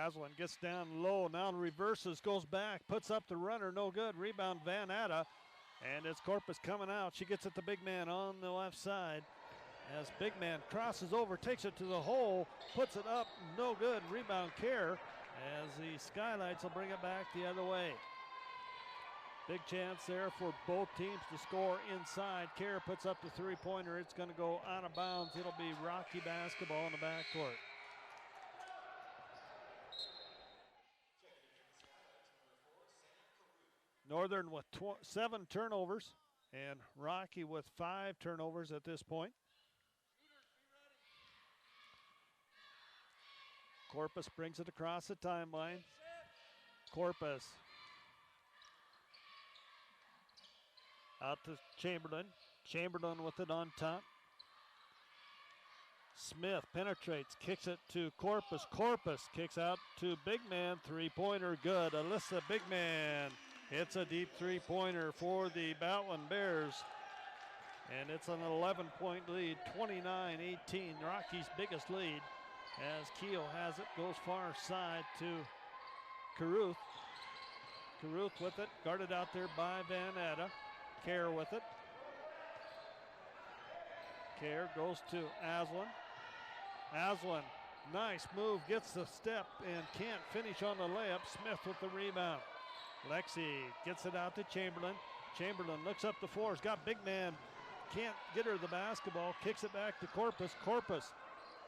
Aslan gets down low, now reverses, goes back, puts up the runner, no good. Rebound Van Atta, and it's Corpus coming out. She gets it to big man on the left side. As big man crosses over, takes it to the hole, puts it up, no good. Rebound Kerr, as the Skylights will bring it back the other way. Big chance there for both teams to score inside. Kerr puts up the three-pointer. It's going to go out of bounds. It'll be Rocky basketball in the backcourt. Northern with 7 turnovers, and Rocky with 5 turnovers at this point. Corpus brings it across the timeline. Corpus out to Chamberlain. Chamberlain with it on top. Smith penetrates, kicks it to Corpus. Corpus kicks out to big man, three-pointer, good. Alyssa Big Man. It's a deep three-pointer for the Batland Bears, and it's an 11-point lead, 29-18, Rocky's biggest lead, as Keel has it, goes far side to Caruth. Caruth with it, guarded out there by Van Atta. Kerr with it. Kerr goes to Aslan. Aslan, nice move, gets the step and can't finish on the layup. Smith with the rebound. Lexi gets it out to Chamberlain. Chamberlain looks up the floor. He's got big man. Can't get her the basketball. Kicks it back to Corpus. Corpus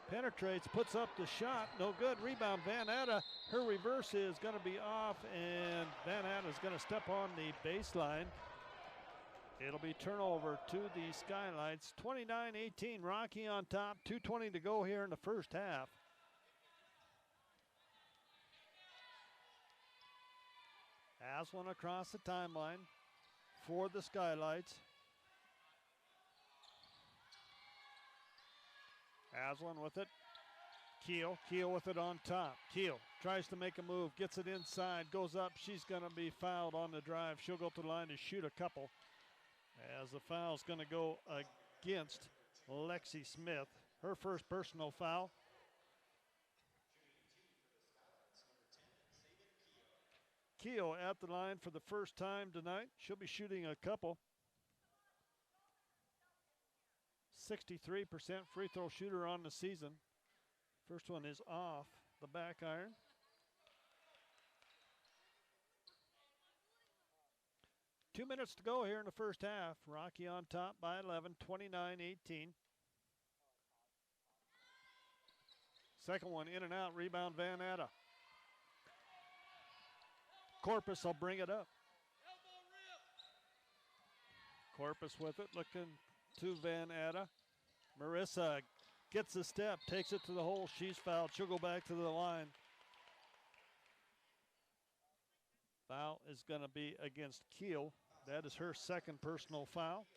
penetrates, puts up the shot. No good. Rebound Van Atta. Her reverse is going to be off, and Van Atta is going to step on the baseline. It'll be turnover to the Skylights. 29-18. Rocky on top. 2:20 to go here in the first half. Aslan across the timeline for the Skylights. Aslan with it. Keel with it on top. Keel tries to make a move, gets it inside, goes up. She's going to be fouled on the drive. She'll go to the line to shoot a couple, as the foul's going to go against Lexi Smith. Her first personal foul. Keel at the line for the first time tonight. She'll be shooting a couple. 63% free throw shooter on the season. First one is off the back iron. Two minutes to go here in the first half. Rocky on top by 11, 29-18. Second one in and out, rebound Van Atta. Corpus will bring it up. Corpus with it, looking to Van Atta. Marissa gets a step, takes it to the hole. She's fouled. She'll go back to the line. Foul is going to be against Keel. That is her second personal foul.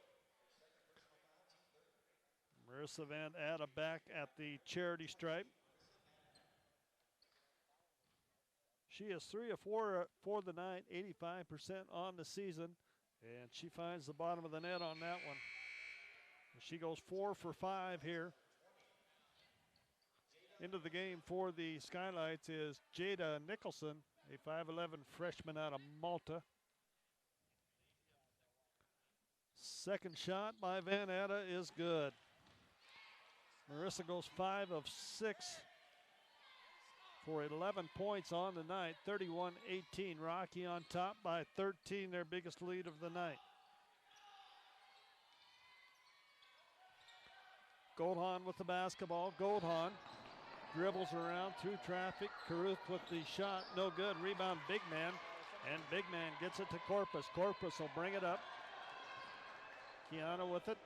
Marissa Van Atta back at the charity stripe. She is 3 of 4 for the night, 85% on the season, and she finds the bottom of the net on that one. She goes 4 for 5 here. Into the game for the Skylights is Jada Nicholson, a 5'11 freshman out of Malta. Second shot by Van Atta is good. Marissa goes 5 of 6 for 11 points on the night, 31-18. Rocky on top by 13, their biggest lead of the night. Goldhahn with the basketball. Goldhahn dribbles around through traffic. Caruth with the shot, no good. Rebound, Big Man, and Big Man gets it to Corpus. Corpus will bring it up. Kiana with it.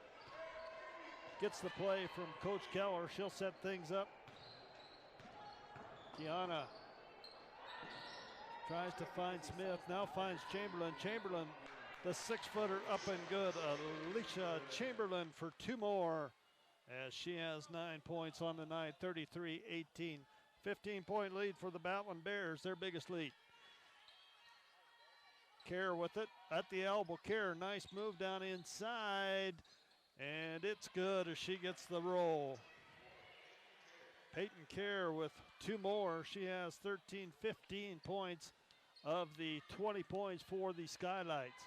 Gets the play from Coach Keller. She'll set things up. Kiana tries to find Smith, now finds Chamberlain. Chamberlain, the 6-footer, up and good. Alicia Chamberlain for 2 more as she has 9 points on the night, 33-18. 15-point lead for the Bowtland Bears, their biggest lead. Kerr with it at the elbow. Kerr, nice move down inside, and it's good as she gets the roll. Peyton Kerr with 2 more. She has 15 points of the 20 points for the Skylights.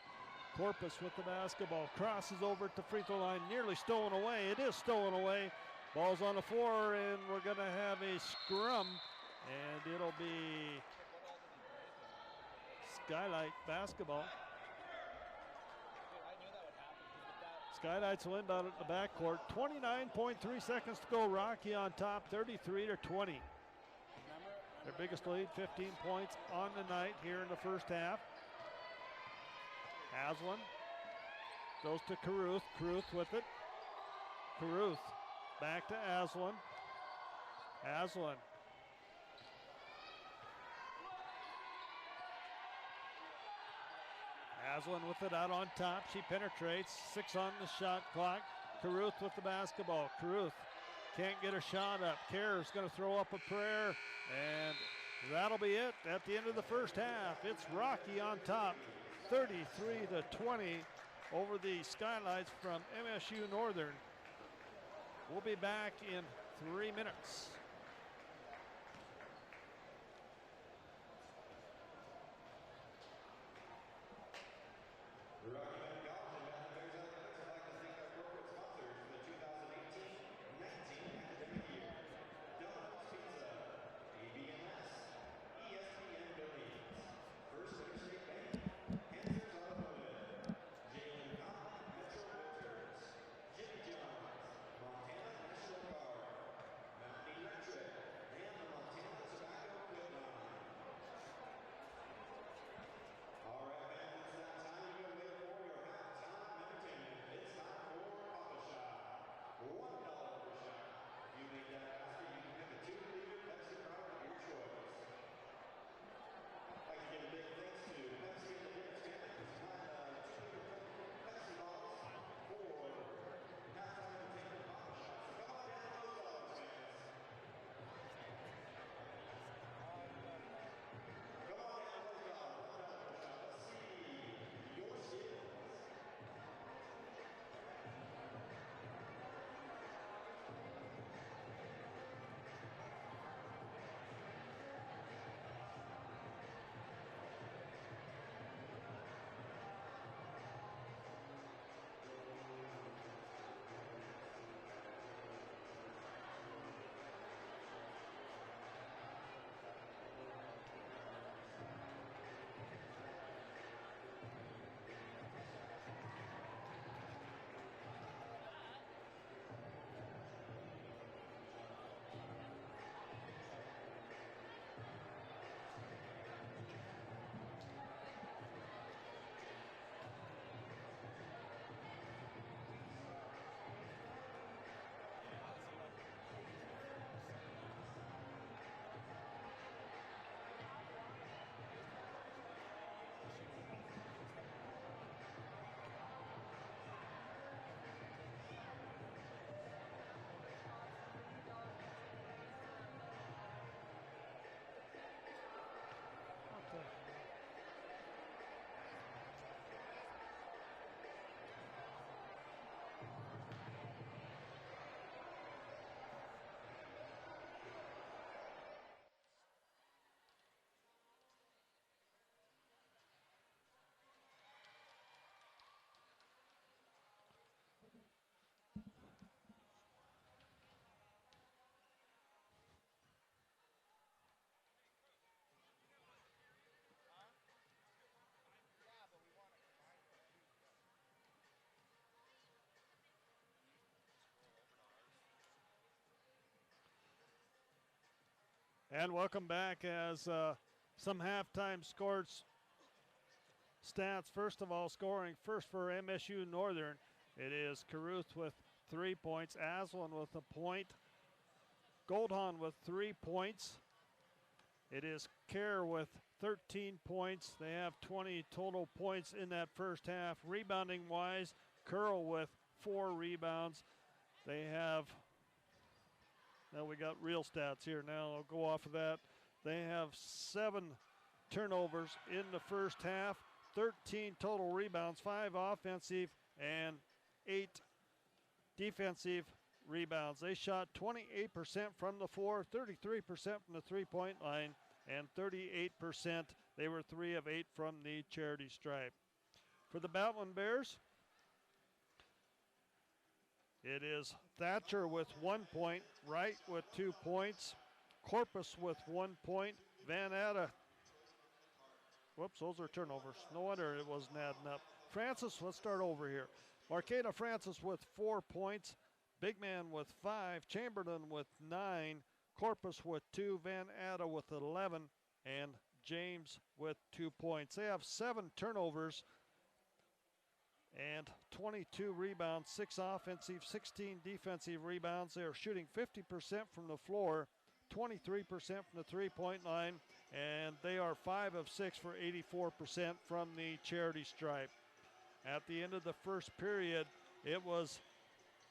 Corpus with the basketball, crosses over at the free throw line, nearly stolen away. It is stolen away. Ball's on the floor, and we're going to have a scrum, and it'll be Skylight basketball. Skylights will inbound at the backcourt. 29.3 seconds to go. Rocky on top, 33-20. Their biggest lead, 15 points on the night here in the first half. Haslam goes to Caruth. Caruth with it. Caruth back to Aslan. Aslan. Aslan with it out on top. She penetrates. 6 on the shot clock. Caruth with the basketball. Caruth can't get a shot up. Kerr's going to throw up a prayer, and that'll be it at the end of the first half. It's Rocky on top, 33-20 over the Skylights from MSU-Northern. We'll be back in 3 minutes. And welcome back as some halftime scores stats. First of all, scoring first for MSU-Northern. It is Caruth with 3 points, Aslan with a point, Goldhahn with 3 points. It is Kerr with 13 points. They have 20 total points in that first half. Rebounding wise, Curl with 4 rebounds. They have, now we got real stats here. Now I'll go off of that. They have 7 turnovers in the first half, 13 total rebounds, 5 offensive and 8 defensive rebounds. They shot 28% from the floor, 33% from the three-point line, and 38%. They were 3 of 8 from the charity stripe. For the Batman Bears, it is Thatcher with 1 point, Wright with 2 points, Corpus with 1 point, Van Atta. Whoops, those are turnovers. No wonder it wasn't adding up. Francis, let's start over here. Marqueta Francis with 4 points, Big Man with 5, Chamberlain with 9, Corpus with 2, Van Atta with 11, and James with 2 points. They have 7 turnovers and 22 rebounds, 6 offensive, 16 defensive rebounds. They are shooting 50% from the floor, 23% from the three-point line, and they are 5 of 6 for 84% from the charity stripe. At the end of the first period, it was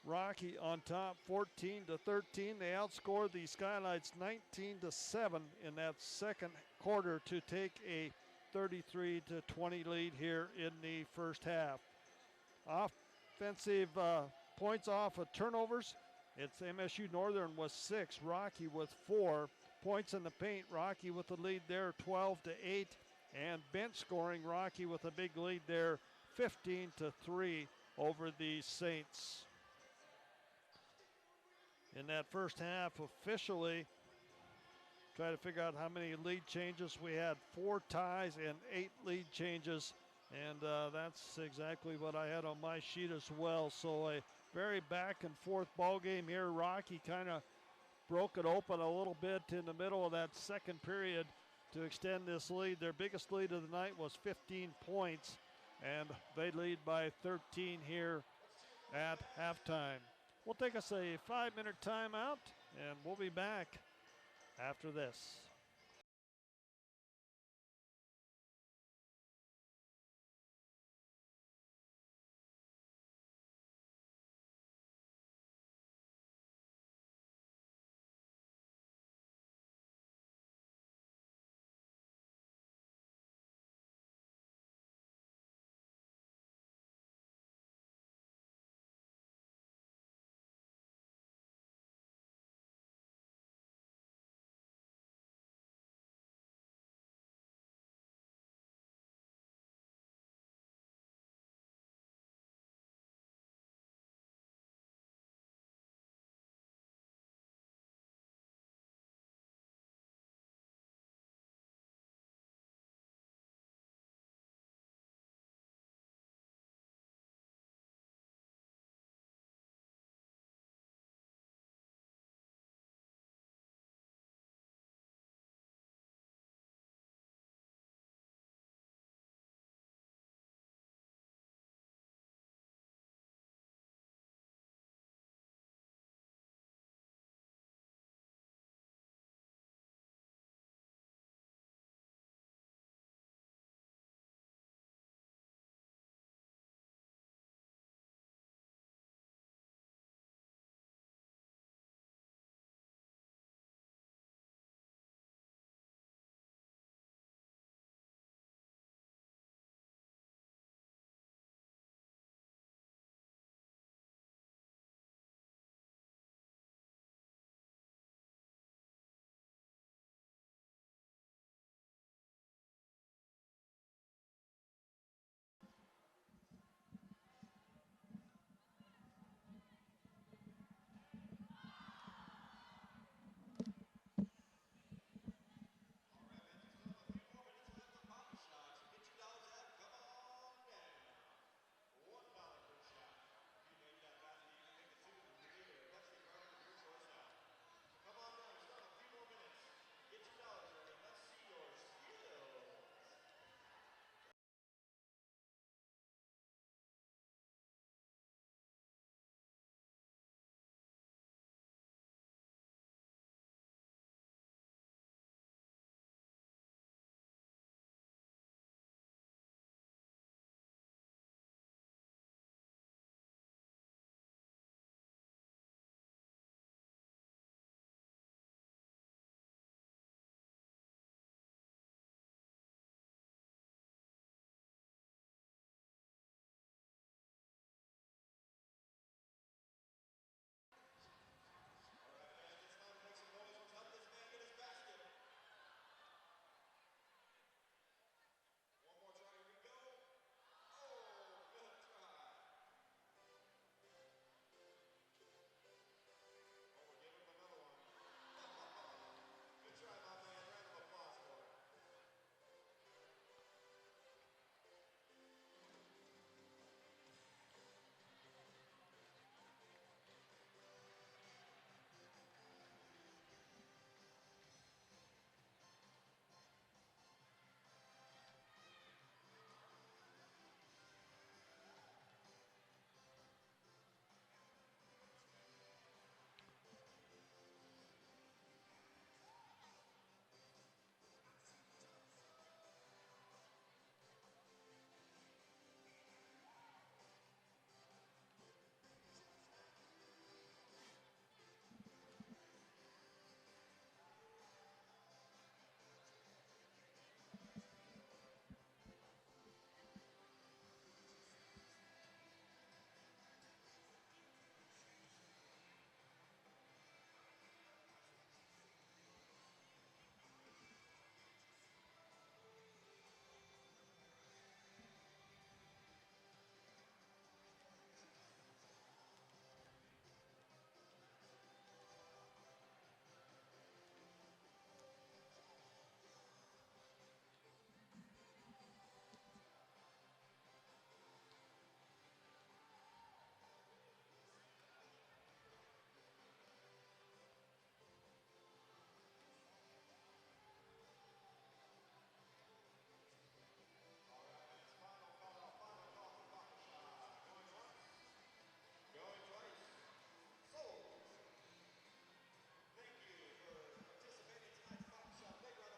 Rocky on top, 14-13. They outscored the Skylights 19-7 in that second quarter to take a 33-20 lead here in the first half. Offensive points off of turnovers, it's MSU Northern with 6, Rocky with 4. Points in the paint, Rocky with the lead there, 12-8. And bench scoring, Rocky with a big lead there, 15-3 over the Saints. In that first half, officially, try to figure out how many lead changes. We had 4 ties and 8 lead changes, and that's exactly what I had on my sheet as well. So a very back and forth ball game here. Rocky kind of broke it open a little bit in the middle of that second period to extend this lead. Their biggest lead of the night was 15 points, and they lead by 13 here at halftime. We'll take us a 5-minute timeout, and we'll be back after this.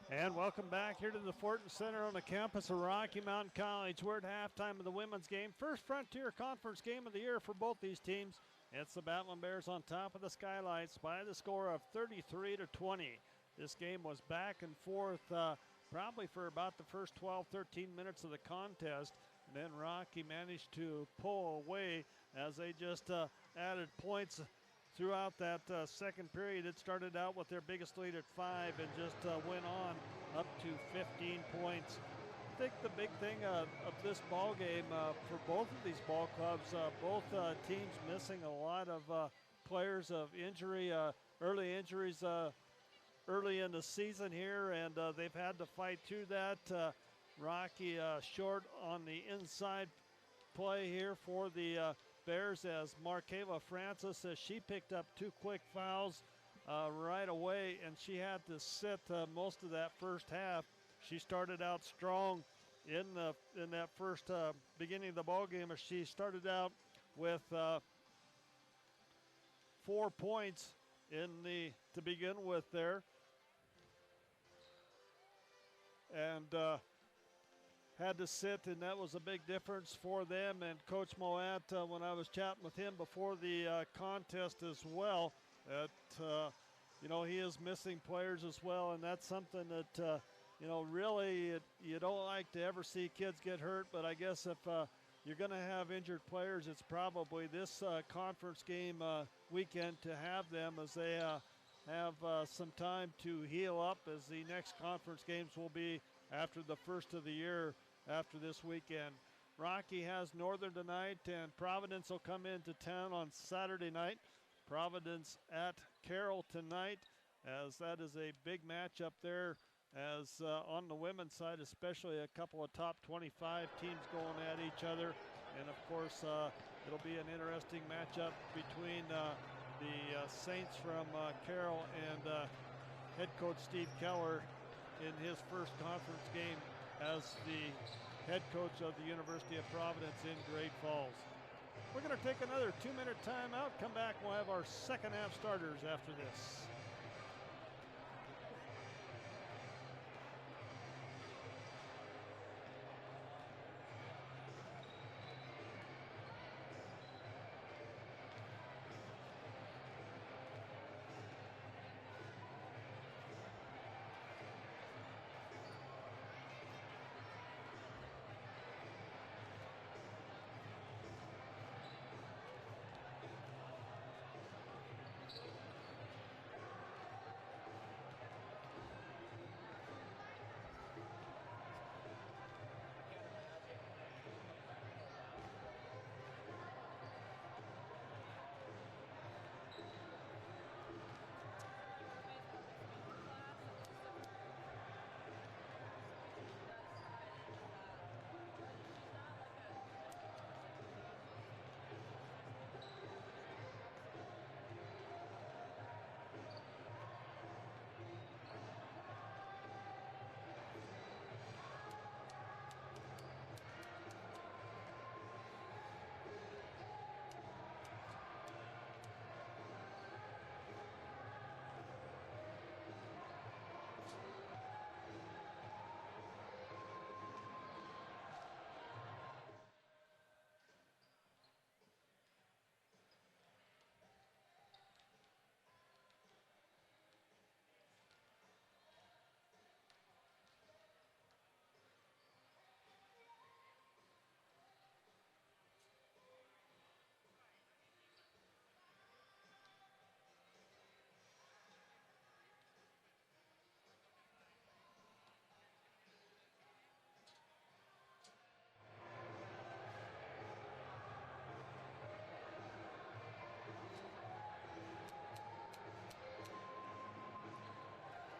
And welcome back here to the Fortin Center on the campus of Rocky Mountain College. We're at halftime of the women's game. First Frontier Conference game of the year for both these teams. It's the Battling Bears on top of the Skylights by the score of 33-20. This game was back and forth probably for about the first 12, 13 minutes of the contest. And then Rocky managed to pull away as they just added points throughout that second period. It started out with their biggest lead at 5 and just went on up to 15 points. I think the big thing of this ball game for both of these ball clubs, both teams missing a lot of players of injury, early injuries early in the season here, and they've had to fight through that. Rocky short on the inside play here for the Bears as Markeva Francis says she picked up 2 quick fouls right away, and she had to sit most of that first half. She started out strong in that first beginning of the ball game. She started out with 4 points to begin with there, and had to sit, and that was a big difference for them. And Coach Moet, when I was chatting with him before the contest as well, that he is missing players as well, and that's something that really you don't like to ever see kids get hurt. But I guess if you're going to have injured players, it's probably this conference game weekend to have them, as they have some time to heal up, as the next conference games will be after the first of the year after this weekend. Rocky has Northern tonight, and Providence will come into town on Saturday night. Providence at Carroll tonight, as that is a big match up there, as on the women's side, especially a couple of top 25 teams going at each other. And of course, it'll be an interesting matchup between the Saints from Carroll and head coach Steve Keller in his first conference game as the head coach of the University of Providence in Great Falls. We're going to take another 2-minute timeout. Come back, we'll have our second half starters after this.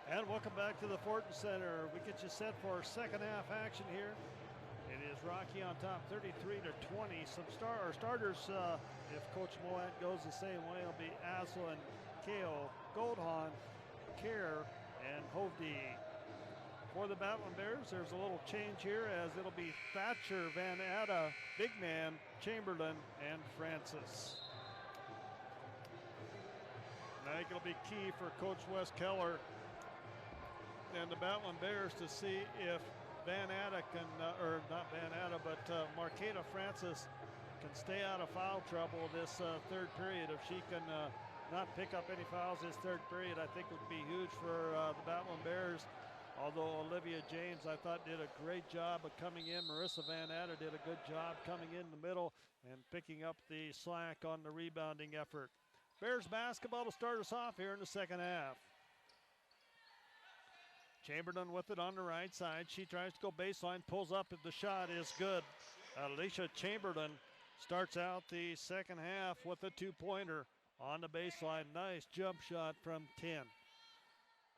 And welcome back to the Fortin Center. We get you set for our second half action here. It is Rocky on top, 33-20. Some starters, if Coach Moet goes the same way, will be Aslan, Kale, Goldhahn, Kerr, and Hovde. For the Battling Bears, there's a little change here, as it'll be Thatcher, Van Atta, Big Man, Chamberlain, and Francis. And I think it'll be key for Coach Wes Keller and the Batwin Bears to see if Van Atta can, or not Van Atta, but Marqueta Francis can stay out of foul trouble this third period. If she can not pick up any fouls this third period, I think would be huge for the Batwin Bears. Although Olivia James, I thought, did a great job of coming in. Marissa Van Atta did a good job coming in the middle and picking up the slack on the rebounding effort. Bears basketball to start us off here in the second half. Chamberlain with it on the right side. She tries to go baseline, pulls up, and the shot is good. Alicia Chamberlain starts out the second half with a two-pointer on the baseline. Nice jump shot from 10.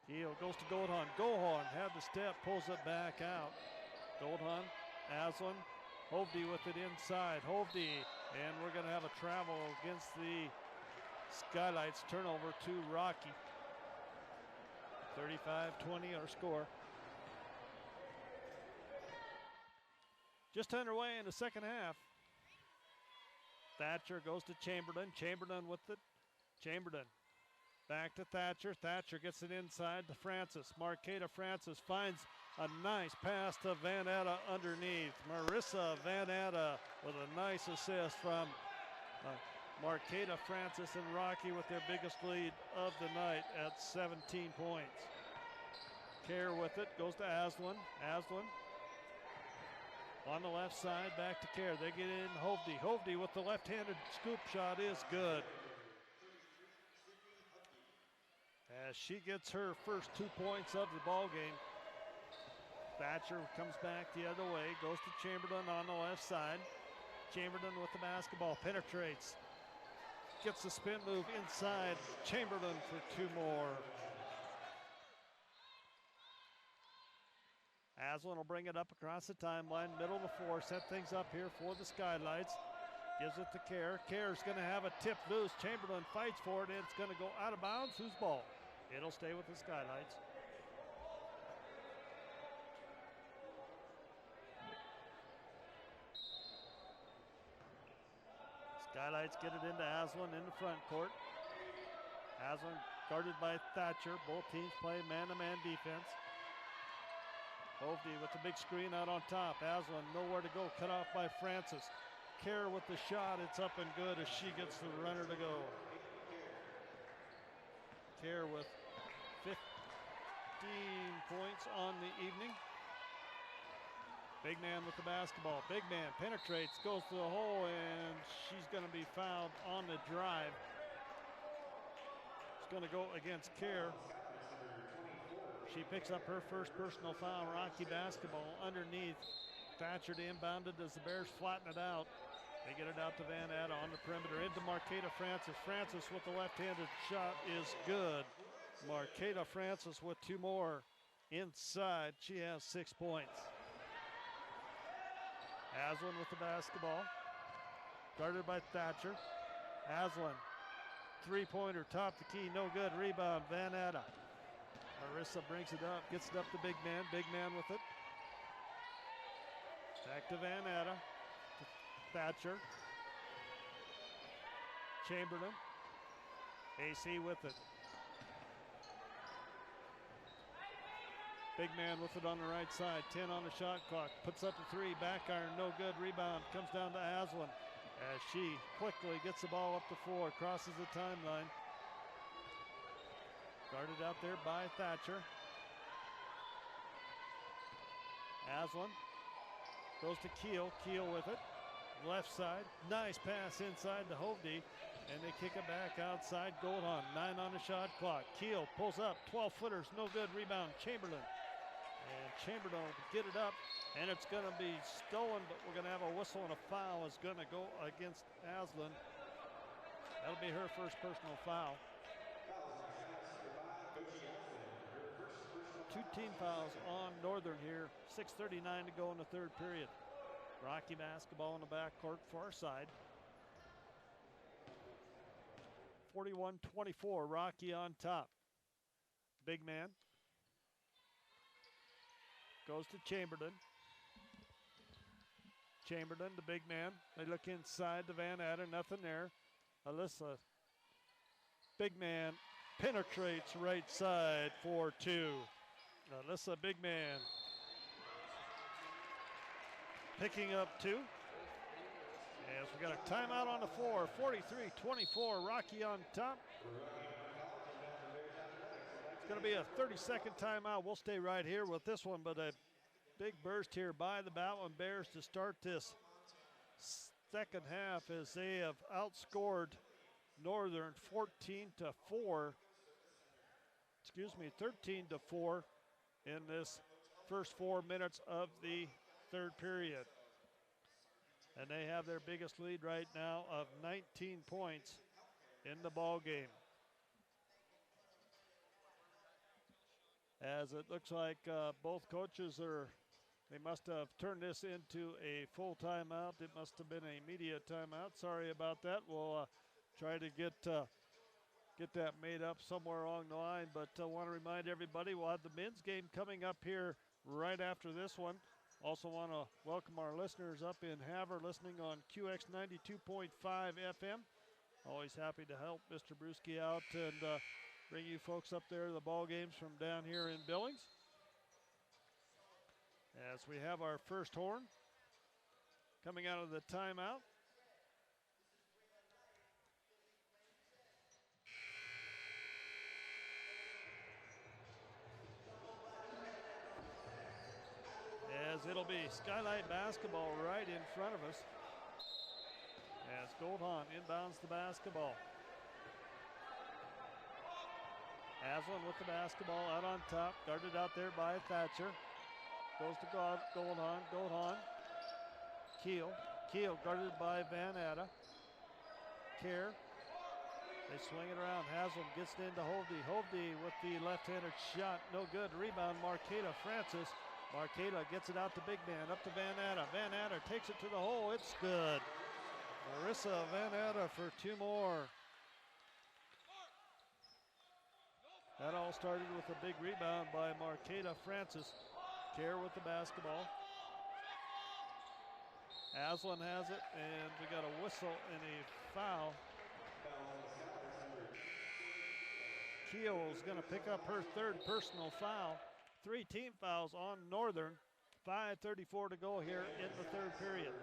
Heel goes to Goldhahn. Goldhahn had the step, pulls it back out. Goldhahn, Aslan, Hovde with it inside. Hovde, and we're going to have a travel against the Skylights. Turnover to Rocky. 35-20 our score. Just underway in the second half. Thatcher goes to Chamberlain. Chamberlain with it. Chamberlain back to Thatcher. Thatcher gets it inside to Francis. Marqueta Francis finds a nice pass to Van Atta underneath. Marissa Van Atta with a nice assist from Marqueta Francis and Rocky with their biggest lead of the night at 17 points. Kerr with it, goes to Aslan. Aslan on the left side, back to Kerr. They get in Hovde. Hovde with the left-handed scoop shot is good. As she gets her first 2 points of the ball game. Thatcher comes back the other way, goes to Chamberlain on the left side. Chamberlain with the basketball, penetrates. Gets the spin move inside. Chamberlain for two more. Aslan will bring it up across the timeline, middle of the floor, set things up here for the Skylights. Gives it to Kerr. Kerr's going to have a tip loose. Chamberlain fights for it, and it's going to go out of bounds. Whose ball? It'll stay with the Skylights. Skylights get it into Aslan in the front court. Aslan guarded by Thatcher. Both teams play man-to-man defense. Hovde with the big screen out on top. Aslan nowhere to go, cut off by Francis. Kerr with the shot, it's up and good as she gets the runner to go. Kerr with 15 points on the evening. Big man with the basketball. Big man penetrates, goes to the hole, and she's going to be fouled on the drive. It's going to go against Kerr. She picks up her first personal foul. Rocky basketball underneath. Thatcher to inbound it as the Bears flatten it out. They get it out to Van Atta on the perimeter. Into Marqueta Francis. Francis with the left-handed shot is good. Marqueta Francis with two more inside. She has 6 points. Aslan with the basketball. Guarded by Thatcher. Aslan, three-pointer, top the key, no good. Rebound, Van Atta. Marissa brings it up, gets it up to Big Man. Big Man with it. Back to Van Atta. To Thatcher. Chamberlain. AC with it. Big man with it on the right side. 10 on the shot clock. Puts up the three. Back iron, no good. Rebound comes down to Aslan as she quickly gets the ball up the floor. Crosses the timeline. Guarded out there by Thatcher. Aslan goes to Keel. Keel with it. Left side. Nice pass inside to Hovde. And they kick it back outside. Goldhahn. 9 on the shot clock. Keel pulls up. 12-footers. No good. Rebound. Chamberlain. And Chamberlain will get it up. And it's going to be stolen, but we're going to have a whistle and a foul. Is going to go against Aslan. That'll be her first personal foul. 2 team fouls on Northern here. 6:39 to go in the third period. Rocky basketball in the backcourt, far side. 41-24, Rocky on top. Big man. Goes to Chamberlain. Chamberlain, the big man. They look inside to Van Atta, nothing there. Alyssa, big man, penetrates right side for 2. Alyssa Big Man picking up 2. As we got a timeout on the floor, 43-24, Rocky on top. It's going to be a 30-second timeout. We'll stay right here with this one, but a big burst here by the Bowman Bears to start this second half as they have outscored Northern 13-4 in this first 4 minutes of the third period. And they have their biggest lead right now of 19 points in the ball game. As it looks like both coaches they must have turned this into a full timeout. It must have been a media timeout. Sorry about that. We'll try to get that made up somewhere along the line. But I want to remind everybody we'll have the men's game coming up here right after this one. Also want to welcome our listeners up in Havre listening on QX 92.5 FM. Always happy to help Mr. Brewski out and bring you folks up there to the ball games from down here in Billings. As we have our first horn coming out of the timeout. As it'll be Skylight basketball right in front of us. As Goldhahn inbounds the basketball. Aslan with the basketball out on top, guarded out there by Thatcher. Goes to Goldhahn. Goldhahn. Keel guarded by Van Atta. Kerr. They swing it around. Haslam gets it into Hovde. Hovde with the left-handed shot. No good. Rebound, Marqueta Francis. Marqueta gets it out to Big Man. Up to Van Atta. Van Atta takes it to the hole. It's good. Marissa Van Atta for 2 more. That all started with a big rebound by Marqueta Francis. Kerr with the basketball. Aslan has it, and we got a whistle and a foul. Keel's going to pick up her 3rd personal foul. 3 team fouls on Northern. 5:34 to go here in the 3rd period.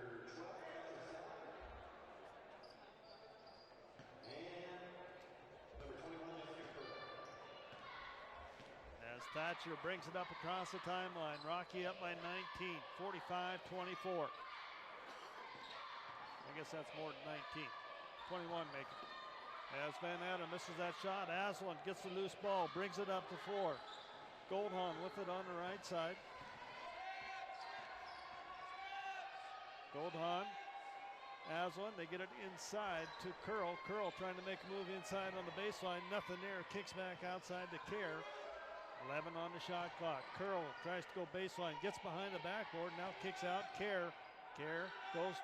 As Thatcher brings it up across the timeline. Rocky up by 19, 45-24. I guess that's more than 19. 21 make it. As Van Atta misses that shot, Aslan gets the loose ball, brings it up to 4. Goldhahn with it on the right side. Goldhahn, Aslan, they get it inside to Curl. Curl trying to make a move inside on the baseline. Nothing there. Kicks back outside to Kerr. 11 on the shot clock. Curl tries to go baseline, gets behind the backboard, now kicks out. Kerr goes,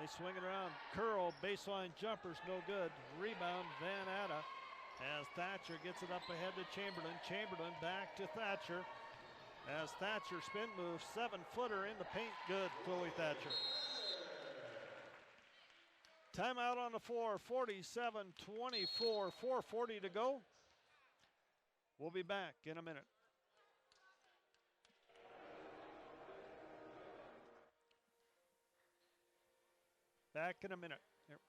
they swing it around. Curl, baseline jumpers, no good. Rebound, Van Atta, as Thatcher gets it up ahead to Chamberlain. Chamberlain back to Thatcher. As Thatcher spin move, 7-footer in the paint, good, Chloe Thatcher. Timeout on the floor, 47-24, 4:40 to go. We'll be back in a minute. Back in a minute. Here.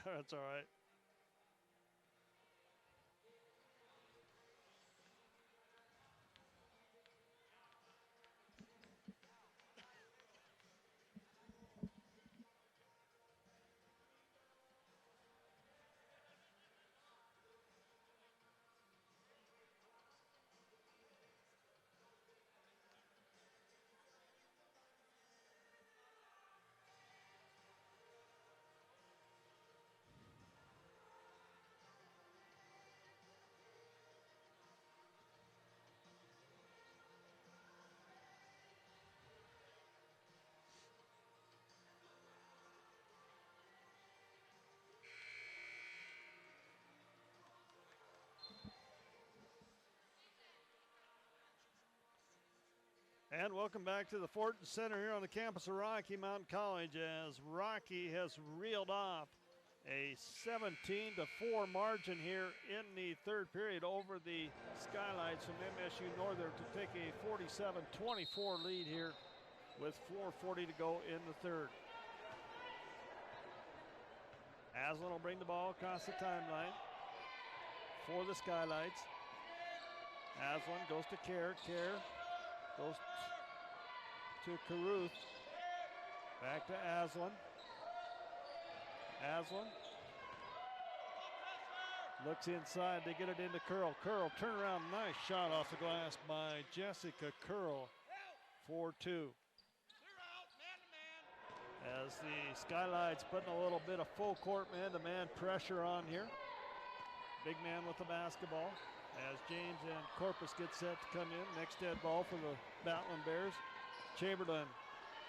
That's all right. And welcome back to the Fortin Center here on the campus of Rocky Mountain College as Rocky has reeled off A 17-4 margin here in the third period over the Skylights from MSU-Northern to take a 47-24 lead here with 4:40 to go in the third. Aslan will bring the ball across the timeline for the Skylights. Aslan goes to Kerr. Kerr goes to Caruth. Back to Aslan. Aslan looks inside. They get it into Curl. Curl, turn around. Nice shot off the glass by Jessica Curl. 4-2. As the Skylights putting a little bit of full court man-to-man pressure on here. Big man with the basketball as James and Corpus get set to come in. Next dead ball for the Battlin' Bears. Chamberlain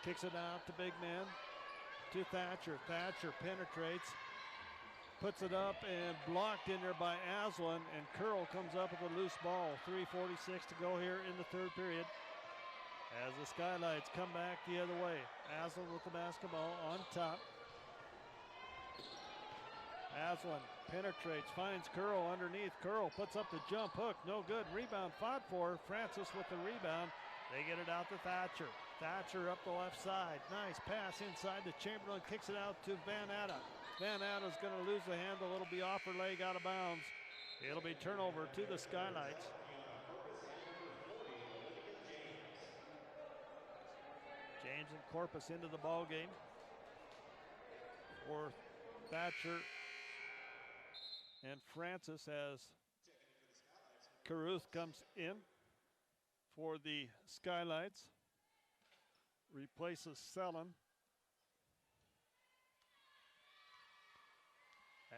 kicks it out to big man to Thatcher. Thatcher penetrates, puts it up and blocked in there by Aslan, and Curl comes up with a loose ball. 3:46 to go here in the third period as the Skylights come back the other way. Aslan with the basketball on top. Aslan penetrates, finds Curl underneath. Curl puts up the jump hook, no good. Rebound fought for. Francis with the rebound. They get it out to Thatcher. Thatcher up the left side. Nice pass inside to Chamberlain. Kicks it out to Van Atta. Van Atta's going to lose the handle. It'll be off her leg, out of bounds. It'll be turnover to the Skylights. James and Corpus into the ball game for Thatcher and Francis as Caruth comes in for the Skylights. Replaces Sellen.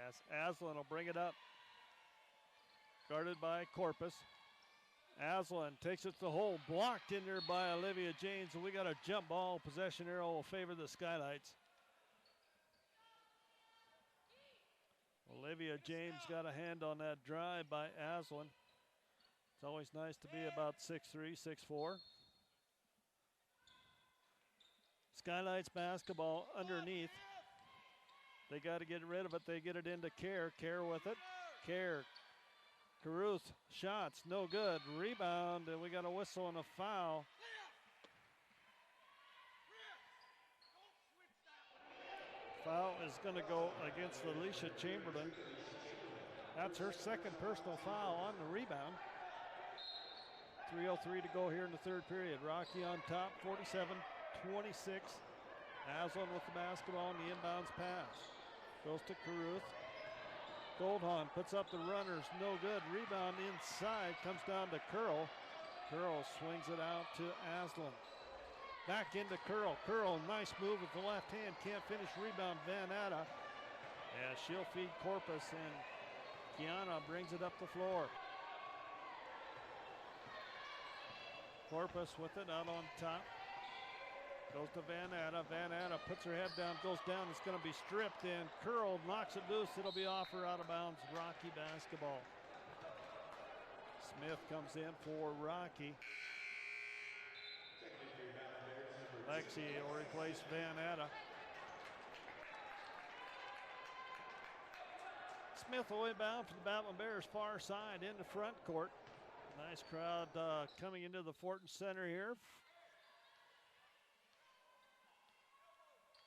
As Aslan will bring it up. Guarded by Corpus. Aslan takes it to the hole. Blocked in there by Olivia James. And we got a jump ball. Possession arrow will favor the Skylights. Olivia James got a hand on that drive by Aslan. It's always nice to be about 6'3", 6'4". Skylights basketball underneath. They got to get rid of it. They get it into Kerr. Kerr with it. Kerr. Caruth shots, no good. Rebound, and we got a whistle and a foul. Foul is going to go against Alicia Chamberlain. That's her second personal foul on the rebound. 3:03 to go here in the third period. Rocky on top, 47-26. Aslan with the basketball on the inbounds pass. Goes to Caruth. Goldhahn puts up the runners, no good. Rebound inside, comes down to Curl. Curl swings it out to Aslan. Back into Curl. Curl, nice move with the left hand. Can't finish. Rebound, Van Atta. As she'll feed Corpus, and Kiana brings it up the floor. Corpus with it out on top. Goes to Van Atta. Van Atta puts her head down, goes down. It's going to be stripped, and Curl knocks it loose. It'll be off her, out of bounds. Rocky basketball. Smith comes in for Rocky. Lexi will replace Van Atta. Smith will inbound for the Battlin' Bears far side in the front court. Nice crowd coming into the Fortin Center here.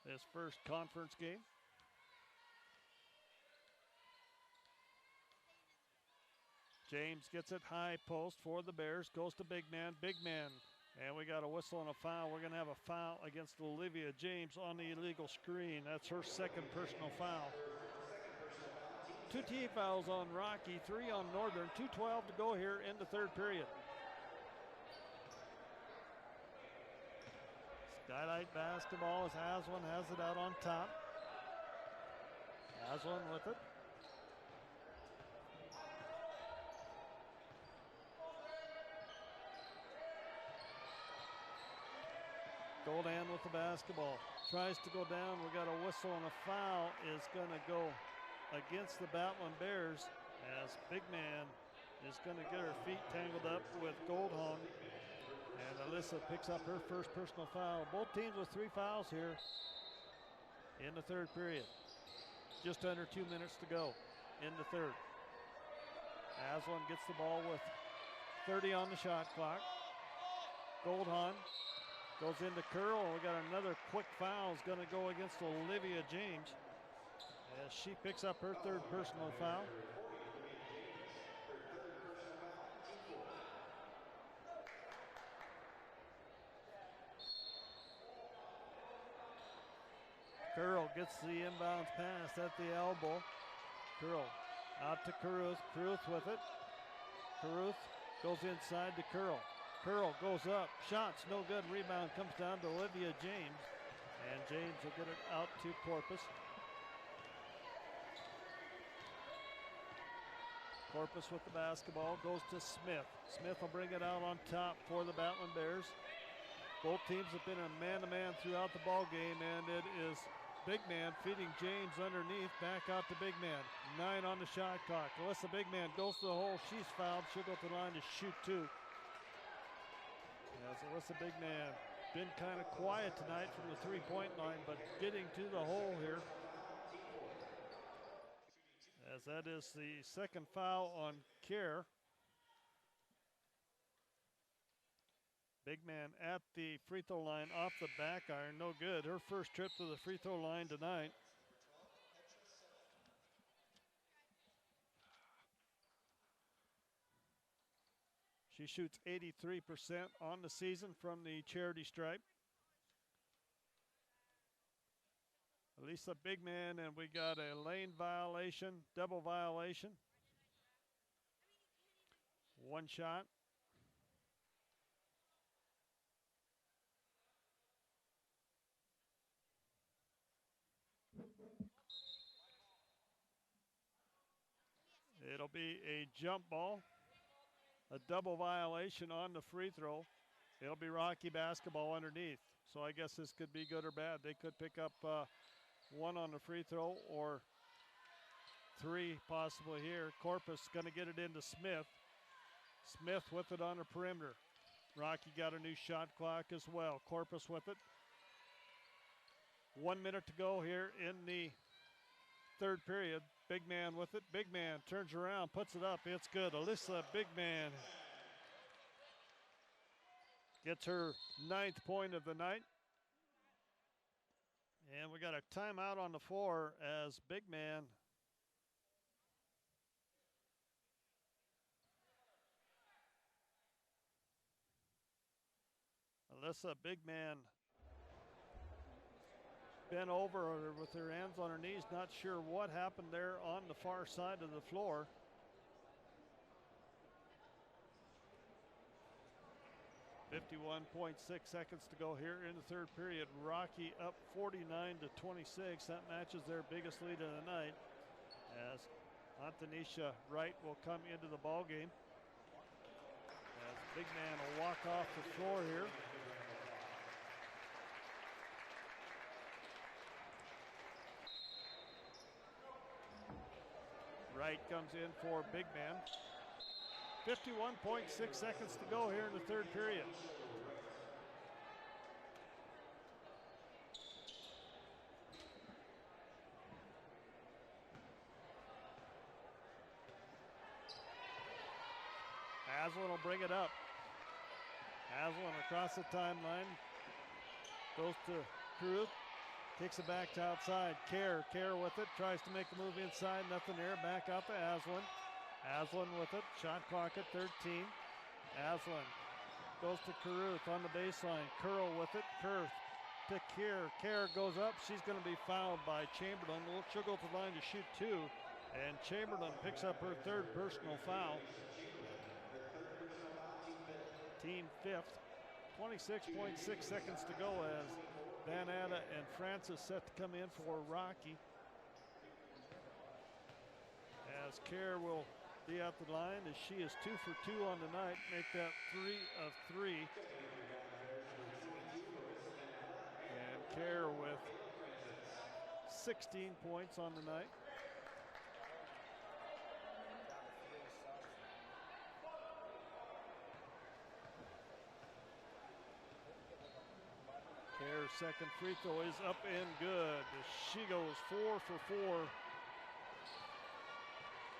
This first conference game. James gets it high post for the Bears. Goes to big man. Big man. And we got a whistle and a foul. We're going to have a foul against Olivia James on the illegal screen. That's her second personal foul. 2 team fouls on Rocky, 3 on Northern. 2:12 to go here in the third period. Skylight basketball as Aslan has it out on top. Aslan with it. Goldan with the basketball. Tries to go down. We got a whistle and a foul is going to go against the Battlin' Bears as big man is going to get her feet tangled up with Goldhahn. And Alyssa picks up her first personal foul. Both teams with 3 fouls here in the third period. Just under 2 minutes to go in the third. Aslan gets the ball with 30 on the shot clock. Goldhahn goes into curl. We got another quick foul is going to go against Olivia James as she picks up her third personal foul. Curl gets the inbounds pass at the elbow. Curl out to Caruth. Caruth with it. Caruth goes inside to Curl. Curl goes up. Shots no good. Rebound comes down to Olivia James. And James will get it out to Corpus. Corpus with the basketball goes to Smith. Smith will bring it out on top for the Battling Bears. Both teams have been a man-to-man throughout the ball game, and it is Big Man feeding James underneath. Back out to Big Man. 9 on the shot clock. Alyssa Big Man goes to the hole. She's fouled. She'll go to the line to shoot 2. As Alyssa Big Man been kind of quiet tonight from the three-point line, but getting to the hole here. As that is the second foul on Kerr. Big Man at the free throw line off the back iron, no good. Her first trip to the free throw line tonight. She shoots 83% on the season from the charity stripe. Elisa Big Man, and we got a lane violation, double violation. One shot. It'll be a jump ball, a double violation on the free throw. It'll be Rocky basketball underneath. So I guess this could be good or bad. They could pick up 1 on the free throw or 3 possibly here. Corpus going to get it into Smith. Smith with it on the perimeter. Rocky got a new shot clock as well. Corpus with it. 1 minute to go here in the third period. Big Man with it. Big Man turns around, puts it up. It's good. Alyssa Big Man gets her 9th point of the night. And we got a timeout on the floor as Big Man Alyssa Big Man bent over with her hands on her knees, not sure what happened there on the far side of the floor. .6 seconds to go here in the third period. Rocky up 49-26. That matches their biggest lead of the night as Antonisha Wright will come into the ball game. As Big Man will walk off the floor here. Wright comes in for Big Man. 51.6 seconds to go here in the third period. Aslan will bring it up. Aslan across the timeline. Goes to Cruz. Kicks it back to outside. Kerr with it. Tries to make a move inside. Nothing there. Back out to Aslan. Aslan with it. Shot clock at 13. Aslan goes to Caruth on the baseline. Curl with it. Kurth to Kerr. Kerr goes up. She's going to be fouled by Chamberlain. She'll go to the line to shoot 2. And Chamberlain picks up her 3rd personal foul. Team 5th. 26.6 seconds to go as Van Atta and Francis set to come in for Rocky. As Kerr will be at the line as she is 2 for 2 on the night, make that 3 of 3. And Kerr with 16 points on the night. Kerr's second free throw is up and good. She goes 4 for 4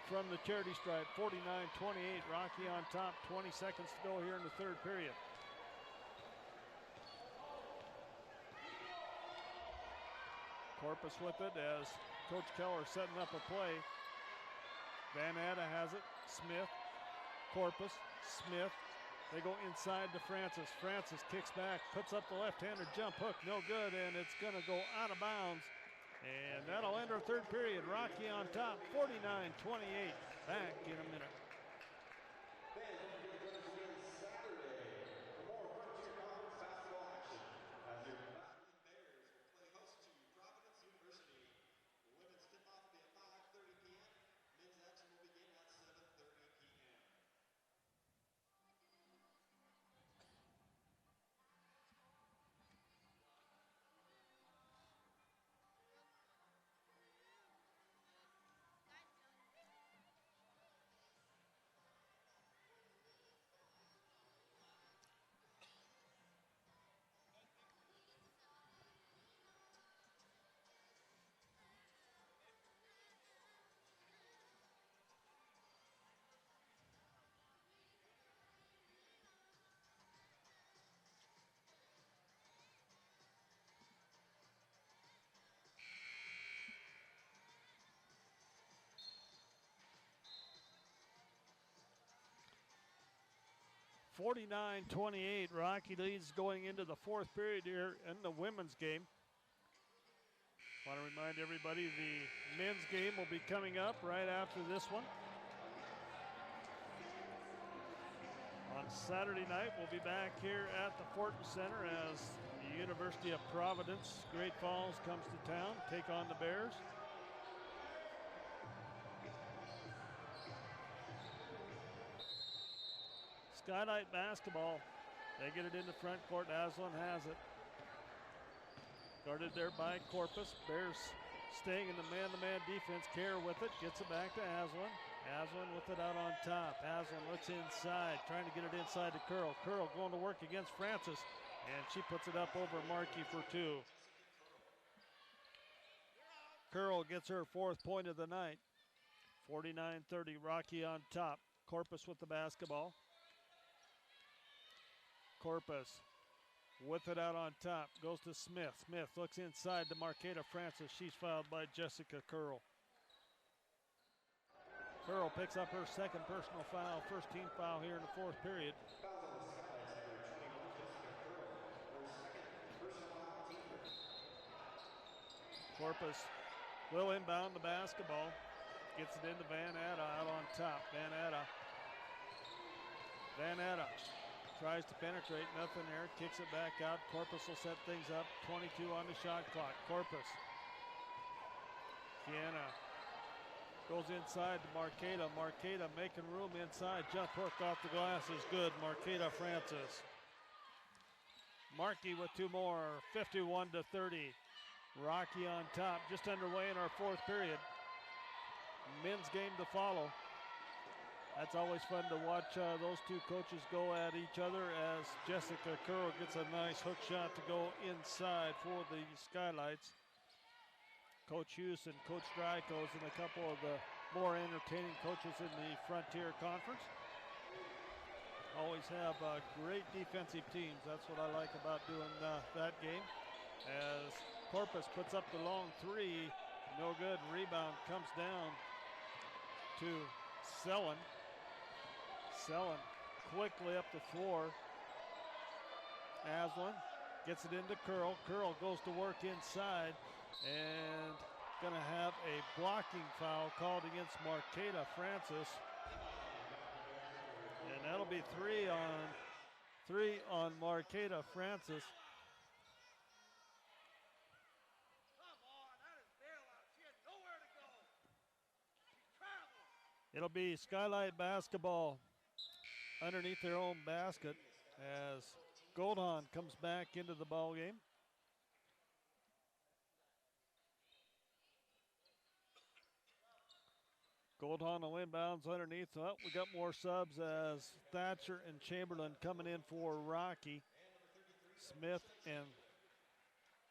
from the charity stripe, 49-28. Rocky on top, 20 seconds to go here in the third period. Corpus with it as Coach Keller setting up a play. Van Atta has it. Smith, Corpus, Smith. They go inside to Francis. Francis kicks back, puts up the left-hander jump hook. No good, and it's going to go out of bounds. And that'll end our third period. Rocky on top, 49-28. Back in a minute. (49-28). Rocky leads going into the fourth period here in the women's game. Want to remind everybody the men's game will be coming up right after this one. On Saturday night, we'll be back here at the Fortin Center as the University of Providence, Great Falls, comes to town, take on the Bears. Skylight basketball. They get it in the front court. Aslan has it. Guarded there by Corpus. Bears staying in the man-to-man defense. Kerr with it. Gets it back to Aslan. Aslan with it out on top. Aslan looks inside. Trying to get it inside to Curl. Curl going to work against Francis. And she puts it up over Markey for two. Curl gets her fourth point of the night. 49-30. Rocky on top. Corpus with the basketball. Corpus with it out on top. Goes to Smith. Smith looks inside to Marqueta Francis. She's fouled by Jessica Curl. Curl picks up her second personal foul. First team foul here in the fourth period. Corpus will inbound the basketball. Gets it into Van Atta out on top. Van Atta tries to penetrate, nothing there, kicks it back out. Corpus will set things up, 22 on the shot clock. Corpus. Kiana goes inside to Marqueta. Marqueta making room inside. Jump hook off the glass is good. Marqueta Francis. Markey with two more, 51-30. Rocky on top, just underway in our fourth period. Men's game to follow. That's always fun to watch those two coaches go at each other as Jessica Curl gets a nice hook shot to go inside for the Skylights. Coach Hughes and Coach Drykos and a couple of the more entertaining coaches in the Frontier Conference. Always have great defensive teams. That's what I like about doing that game. As Corpus puts up the long three, no good. Rebound comes down to Sellen. Sellen quickly up the floor. Aslan gets it into Curl. Curl goes to work inside and gonna have a blocking foul called against Marqueta Francis. And that'll be three on Marqueta Francis. It'll be Skylight basketball underneath their own basket as Goldhahn comes back into the ball game. Goldhahn will inbounds underneath. Oh, we got more subs as Thatcher and Chamberlain coming in for Rocky. Smith and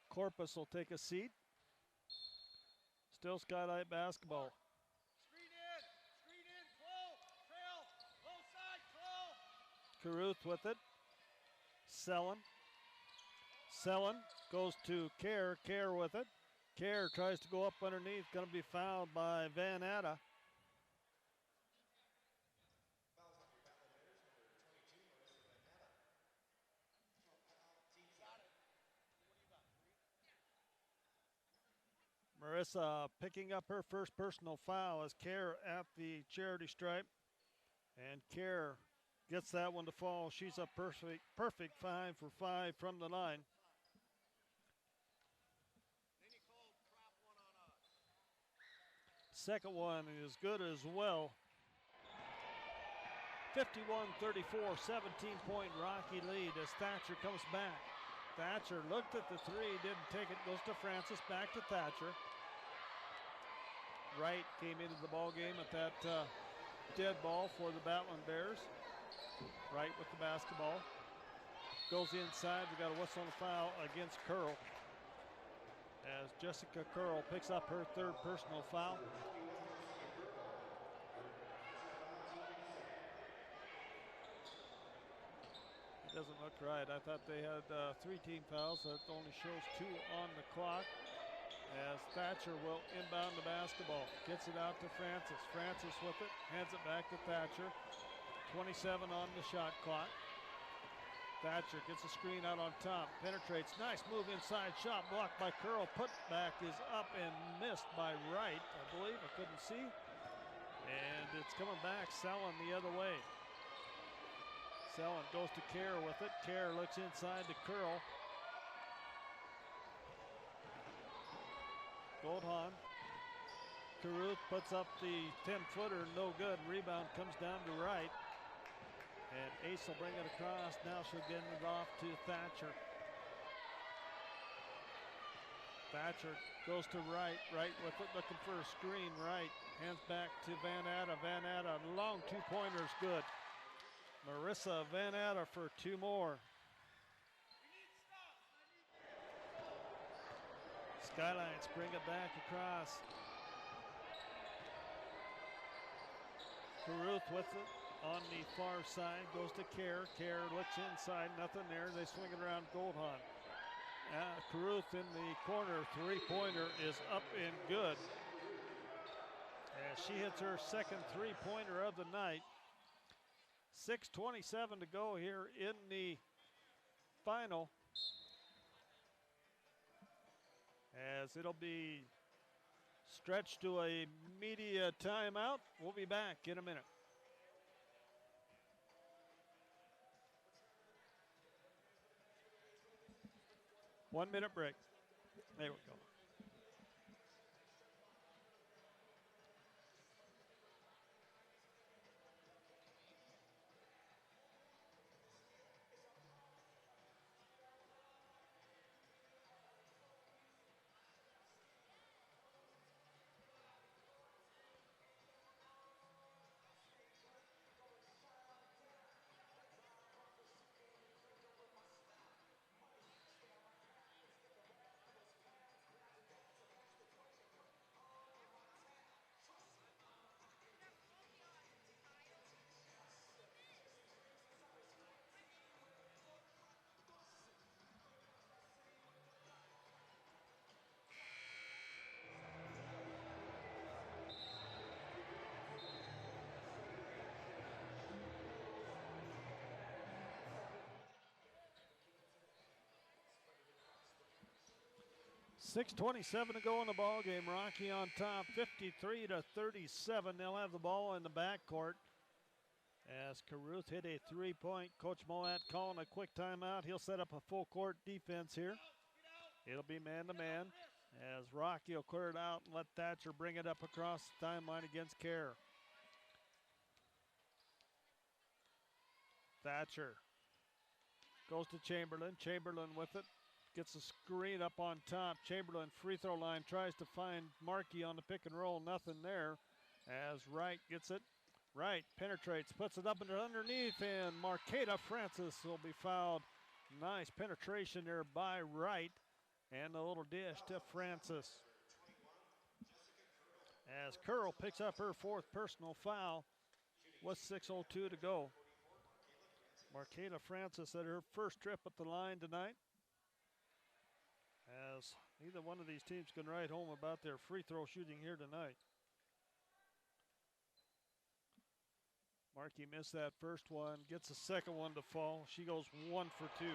Corpus will take a seat. Still Skylight basketball. Caruth with it. Sellen goes to Kerr. Kerr with it. Kerr tries to go up underneath. Going to be fouled by Van Atta. Marissa picking up her first personal foul as Kerr at the charity stripe. And Kerr gets that one to fall. She's a perfect 5 for 5 from the line. Second one is good as well. 51-34, 17-point Rocky lead as Thatcher comes back. Thatcher looked at the three, didn't take it, goes to Francis, back to Thatcher. Wright came into the ball game at that dead ball for the Battling Bears. Wright with the basketball. Goes inside, we got a whistle on the foul against Curl. As Jessica Curl picks up her third personal foul. It doesn't look right. I thought they had 3 team fouls. That only shows 2 on the clock. As Thatcher will inbound the basketball. Gets it out to Francis. Francis with it, hands it back to Thatcher. 27 on the shot clock. Thatcher gets a screen out on top, penetrates, nice move inside, shot blocked by Curl. Putback is up and missed by Wright, I believe, I couldn't see. And it's coming back, Sellen the other way. Sellen goes to Kerr with it. Kerr looks inside to Curl. Goldhahn. Caruth puts up the 10-footer, no good. Rebound comes down to Wright. And Ace will bring it across. Now she'll get it off to Thatcher. Thatcher goes to Wright. Wright with it, looking for a screen. Wright hands back to Van Atta. Van Atta, long 2-pointer's good. Marissa Van Atta for 2 more. Skylines bring it back across. Caruth with it on the far side, goes to Kerr. Kerr looks inside, nothing there. They swing it around Goldhahn. Caruth in the corner, 3-pointer is up and good. As she hits her second 3-pointer of the night. 6:27 to go here in the final. As it'll be stretched to a media timeout. We'll be back in a minute. One-minute break. There we go. .6:27 to go in the ball game. Rocky on top, 53-37. They'll have the ball in the backcourt. As Caruth hit a 3-point, Coach Moat calling a quick timeout. He'll set up a full court defense here. It'll be man-to-man as Rocky will clear it out and let Thatcher bring it up across the timeline against Kerr. Thatcher goes to Chamberlain. Chamberlain with it. Gets a screen up on top. Chamberlain free throw line tries to find Markey on the pick and roll. Nothing there as Wright gets it. Wright penetrates, puts it up and underneath, and Marqueta Francis will be fouled. Nice penetration there by Wright, and a little dish to Francis. As Curl picks up her 4th personal foul with 6:02 to go. Marqueta Francis at her first trip at the line tonight, as neither one of these teams can write home about their free throw shooting here tonight. Markey missed that first one, gets the second one to fall. She goes 1 for 2.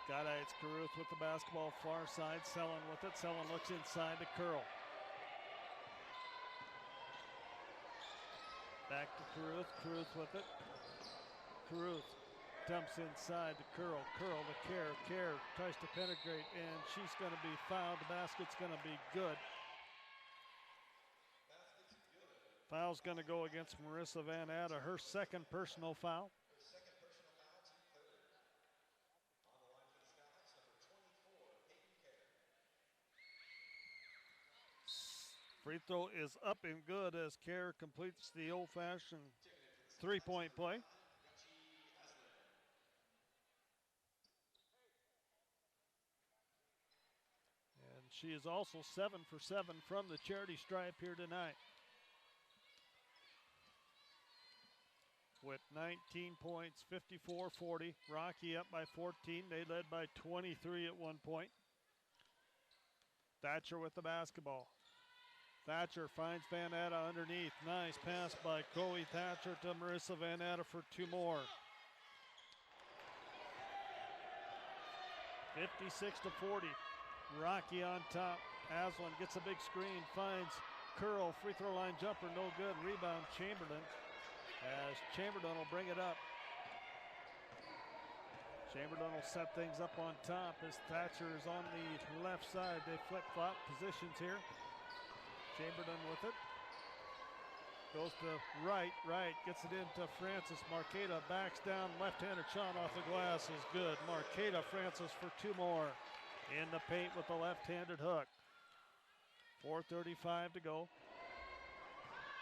Skylights Caruth with the basketball far side. Sellen with it. Sellen looks inside to Curl. Back to Caruth. Caruth with it. Caruth dumps inside to Curl. Curl to Kerr. Kerr tries to penetrate, and she's going to be fouled. The basket's going to be good. Foul's going to go against Marissa Van Atta, her second personal foul. Free throw is up and good as Kerr completes the old-fashioned three-point play. And she is also 7 for 7 from the charity stripe here tonight. With 19 points, 54-40. Rocky up by 14. They led by 23 at one point. Thatcher with the basketball. Thatcher finds Van Atta underneath. Nice pass by Chloe Thatcher to Marissa Van Atta for 2 more. 56-40. Rocky on top. Aslan gets a big screen, finds Curl. Free throw line jumper, no good. Rebound Chamberlain, as Chamberlain will bring it up. Chamberlain will set things up on top as Thatcher is on the left side. They flip-flop positions here. Chamberlain with it. Goes to right, gets it into Francis. Marqueta backs down, left-handed shot off the glass is good. Marqueta Francis for 2 more. In the paint with the left-handed hook. 4:35 to go.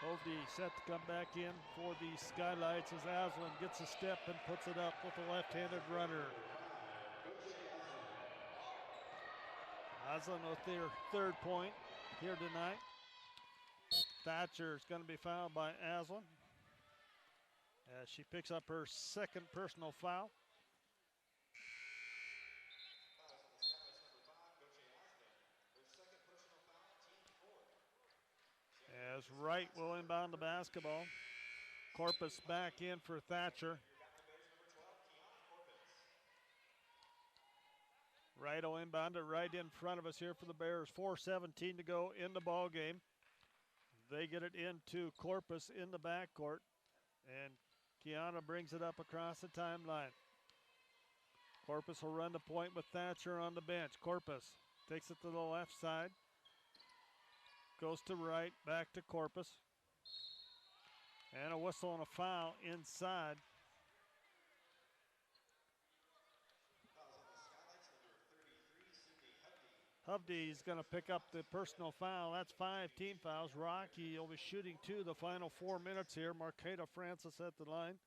Hovde set to come back in for the Skylights as Aslan gets a step and puts it up with the left-handed runner. Aslan with their 3rd point here tonight. Thatcher is going to be fouled by Aslan as she picks up her 2nd personal foul. As Wright will inbound the basketball. Corpus back in for Thatcher. Wright will inbound it right in front of us here for the Bears. 4:17 to go in the ball game. They get it into Corpus in the backcourt, and Kiana brings it up across the timeline. Corpus will run the point with Thatcher on the bench. Corpus takes it to the left side. Goes to right, back to Corpus. And a whistle and a foul inside. Hovde's going to pick up the personal foul. That's 5 team fouls. Rocky will be shooting 2 the final 4 minutes here. Marqueta Francis at the line.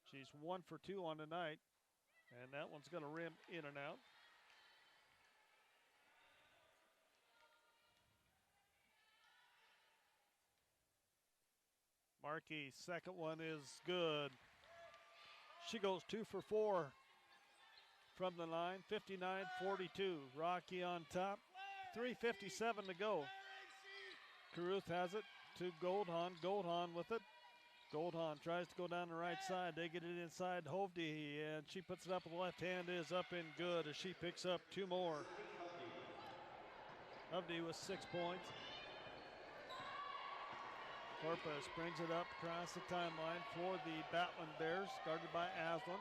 She's 1 for 2 on the night. And that one's going to rim in and out. Markey's second one is good. She goes 2 for 4 from the line. 59-42. Rocky on top. 3:57 to go. Caruth has it to Goldhahn. Goldhahn with it. Goldhahn tries to go down the right side. They get it inside Hovde, and she puts it up with the left hand. Is up and good as she picks up 2 more. Hovde with 6 points. Corpus brings it up across the timeline for the Batland Bears, guarded by Aslan.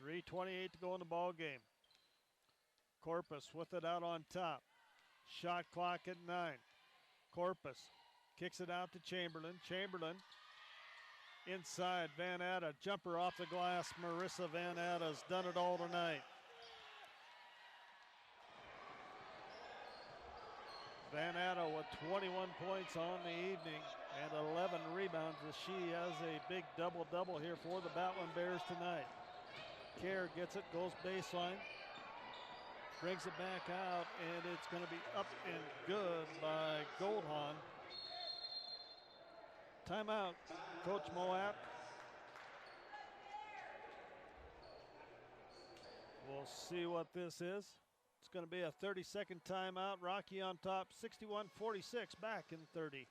.328 to go in the ball game. Corpus with it out on top. Shot clock at 9. Corpus kicks it out to Chamberlain. Chamberlain inside. Van Atta, jumper off the glass. Marissa Van Atta's done it all tonight. Van Atta with 21 points on the evening and 11 rebounds as she has a big double-double here for the Batland Bears tonight. Kerr gets it, goes baseline. brings it back out, and it's going to be up and good by Goldhahn. Timeout, Coach Moat. We'll see what this is. It's going to be a 30-second timeout. Rocky on top, 61-46, back in 30.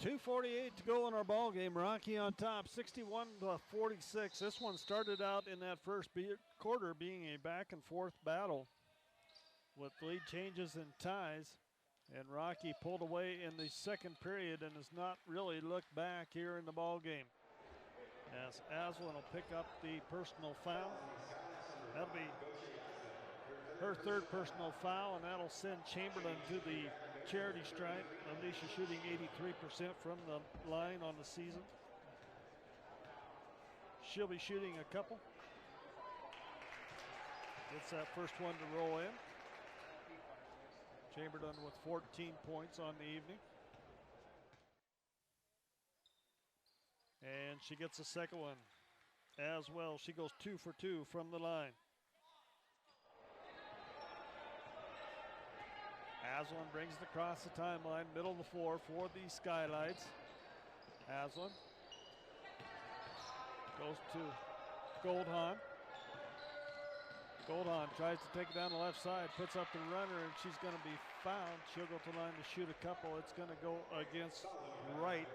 .248 to go in our ball game. Rocky on top, 61-46. This one started out in that first quarter being a back and forth battle with lead changes and ties. And Rocky pulled away in the second period and has not really looked back here in the ball game. As Aslan will pick up the personal foul. That'll be her third personal foul, and that'll send Chamberlain to the charity stripe. Alicia shooting 83% from the line on the season. She'll be shooting a couple. Gets that first one to roll in. Chamberlain with 14 points on the evening. And she gets a second one as well. She goes 2 for 2 from the line. Aslan brings it across the timeline, middle of the floor for the Skylights. Aslan goes to Goldhahn. Goldhahn tries to take it down the left side, puts up the runner, and she's going to be fouled. She'll go to the line to shoot a couple. It's going to go against Wright,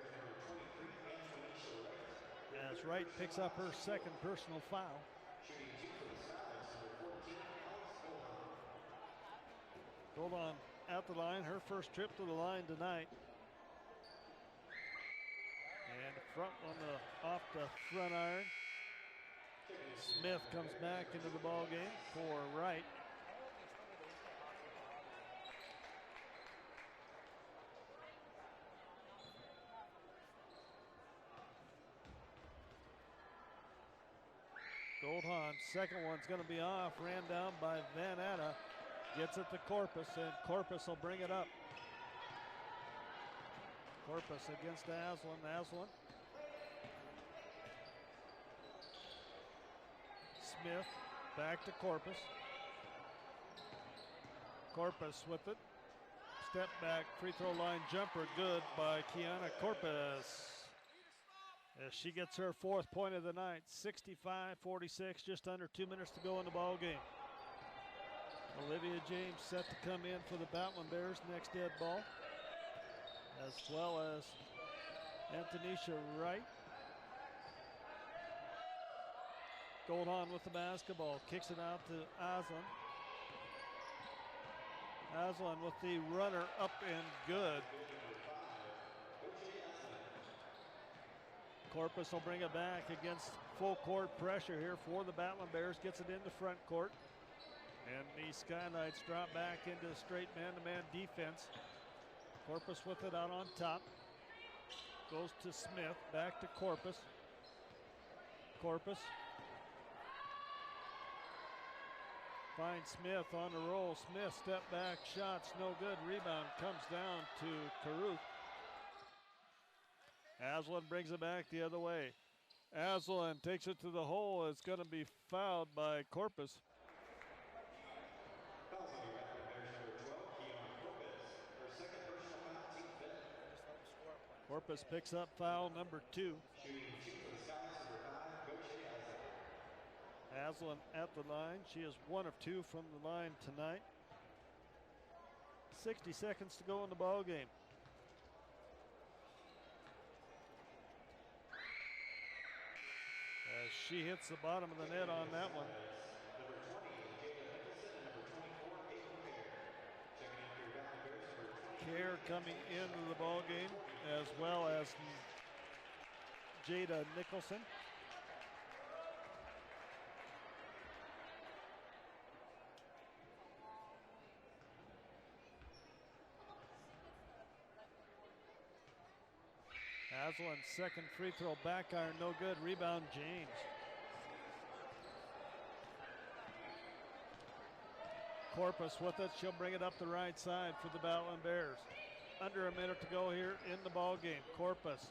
as Wright picks up her second personal foul. Goldhahn at the line, her first trip to the line tonight. And front one off the front iron. Smith comes back into the ball game for Wright. Goldhahn, second one's going to be off, ran down by Van Atta. Gets it to Corpus, and Corpus will bring it up. Corpus against Aslan. Aslan. Smith back to Corpus. Corpus with it. Step back, free throw line jumper, good by Kiana Corpus. As she gets her fourth point of the night, 65-46, just under 2 minutes to go in the ball game. Olivia James set to come in for the Batman Bears next dead ball, as well as Antonisha Wright. Goldhahn with the basketball, kicks it out to Aslan. Aslan with the runner up and good. Corpus will bring it back against full court pressure here for the Batman Bears, gets it into front court. And the Skylights drop back into straight man-to-man defense. Corpus with it out on top. Goes to Smith, back to Corpus. Corpus finds Smith on the roll. Smith step back, shots no good. Rebound comes down to Caruth. Aslan brings it back the other way. Aslan takes it to the hole. It's going to be fouled by Corpus. Corpus picks up foul number 2. Aslan at the line. She is 1 of 2 from the line tonight. 60 seconds to go in the ball game. As she hits the bottom of the net on that one. Kerr coming into the ball game, as well as Jada Nicholson. Aslan's second free throw back iron, no good. Rebound, James. Corpus with it. She'll bring it up the right side for the Battling Bears. Under a minute to go here in the ball game. Corpus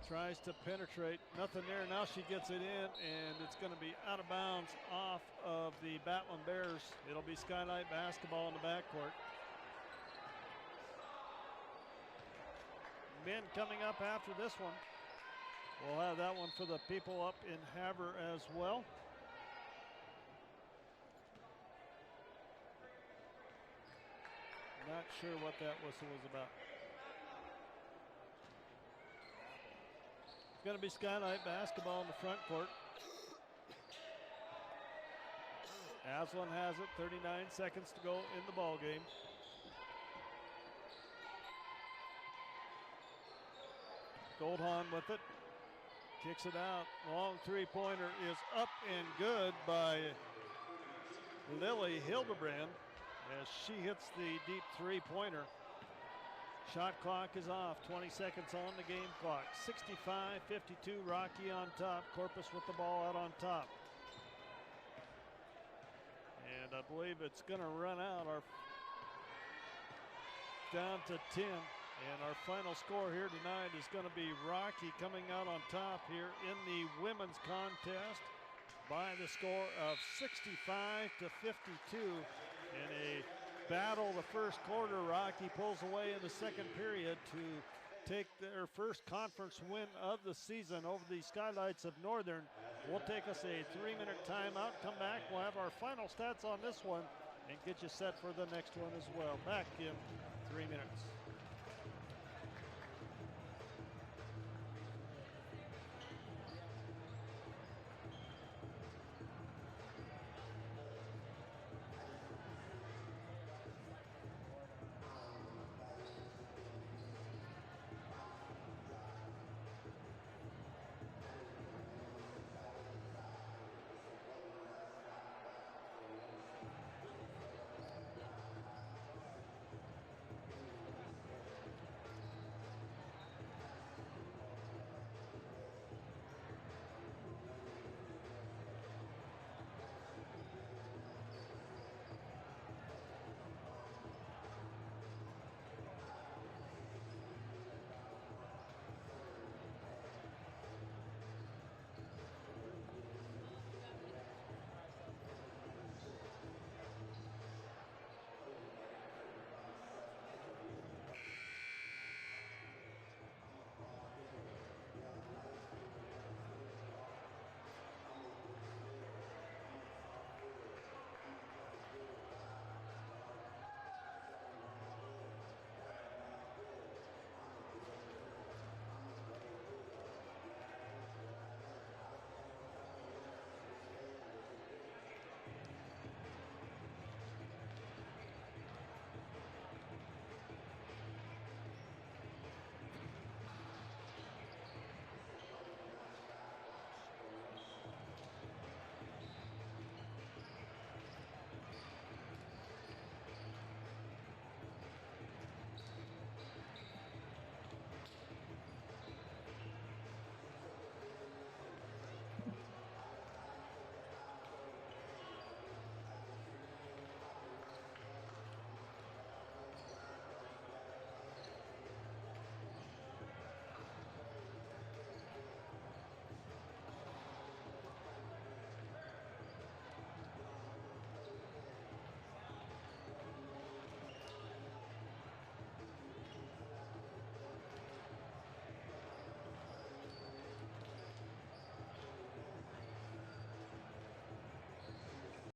tries to penetrate. Nothing there. Now she gets it in, and it's going to be out of bounds off of the Battling Bears. It'll be Skylight basketball in the backcourt. Men coming up after this one. We'll have that one for the people up in Havre as well. Not sure what that whistle was about. It's going to be Skylight basketball in the front court. Aslan has it, 39 seconds to go in the ball game. Goldhahn with it, kicks it out. Long three-pointer is up and good by Lily Hildebrand as she hits the deep three-pointer. Shot clock is off, 20 seconds on the game clock. 65-52, Rocky on top. Corpus with the ball out on top. And I believe it's going to run out. Down to 10. And our final score here tonight is going to be Rocky coming out on top here in the women's contest by the score of 65-52 in a battle the first quarter. Rocky pulls away in the second period to take their first conference win of the season over the Skylights of Northern. We'll take us a 3-minute timeout, come back, we'll have our final stats on this one and get you set for the next one as well. Back in 3 minutes.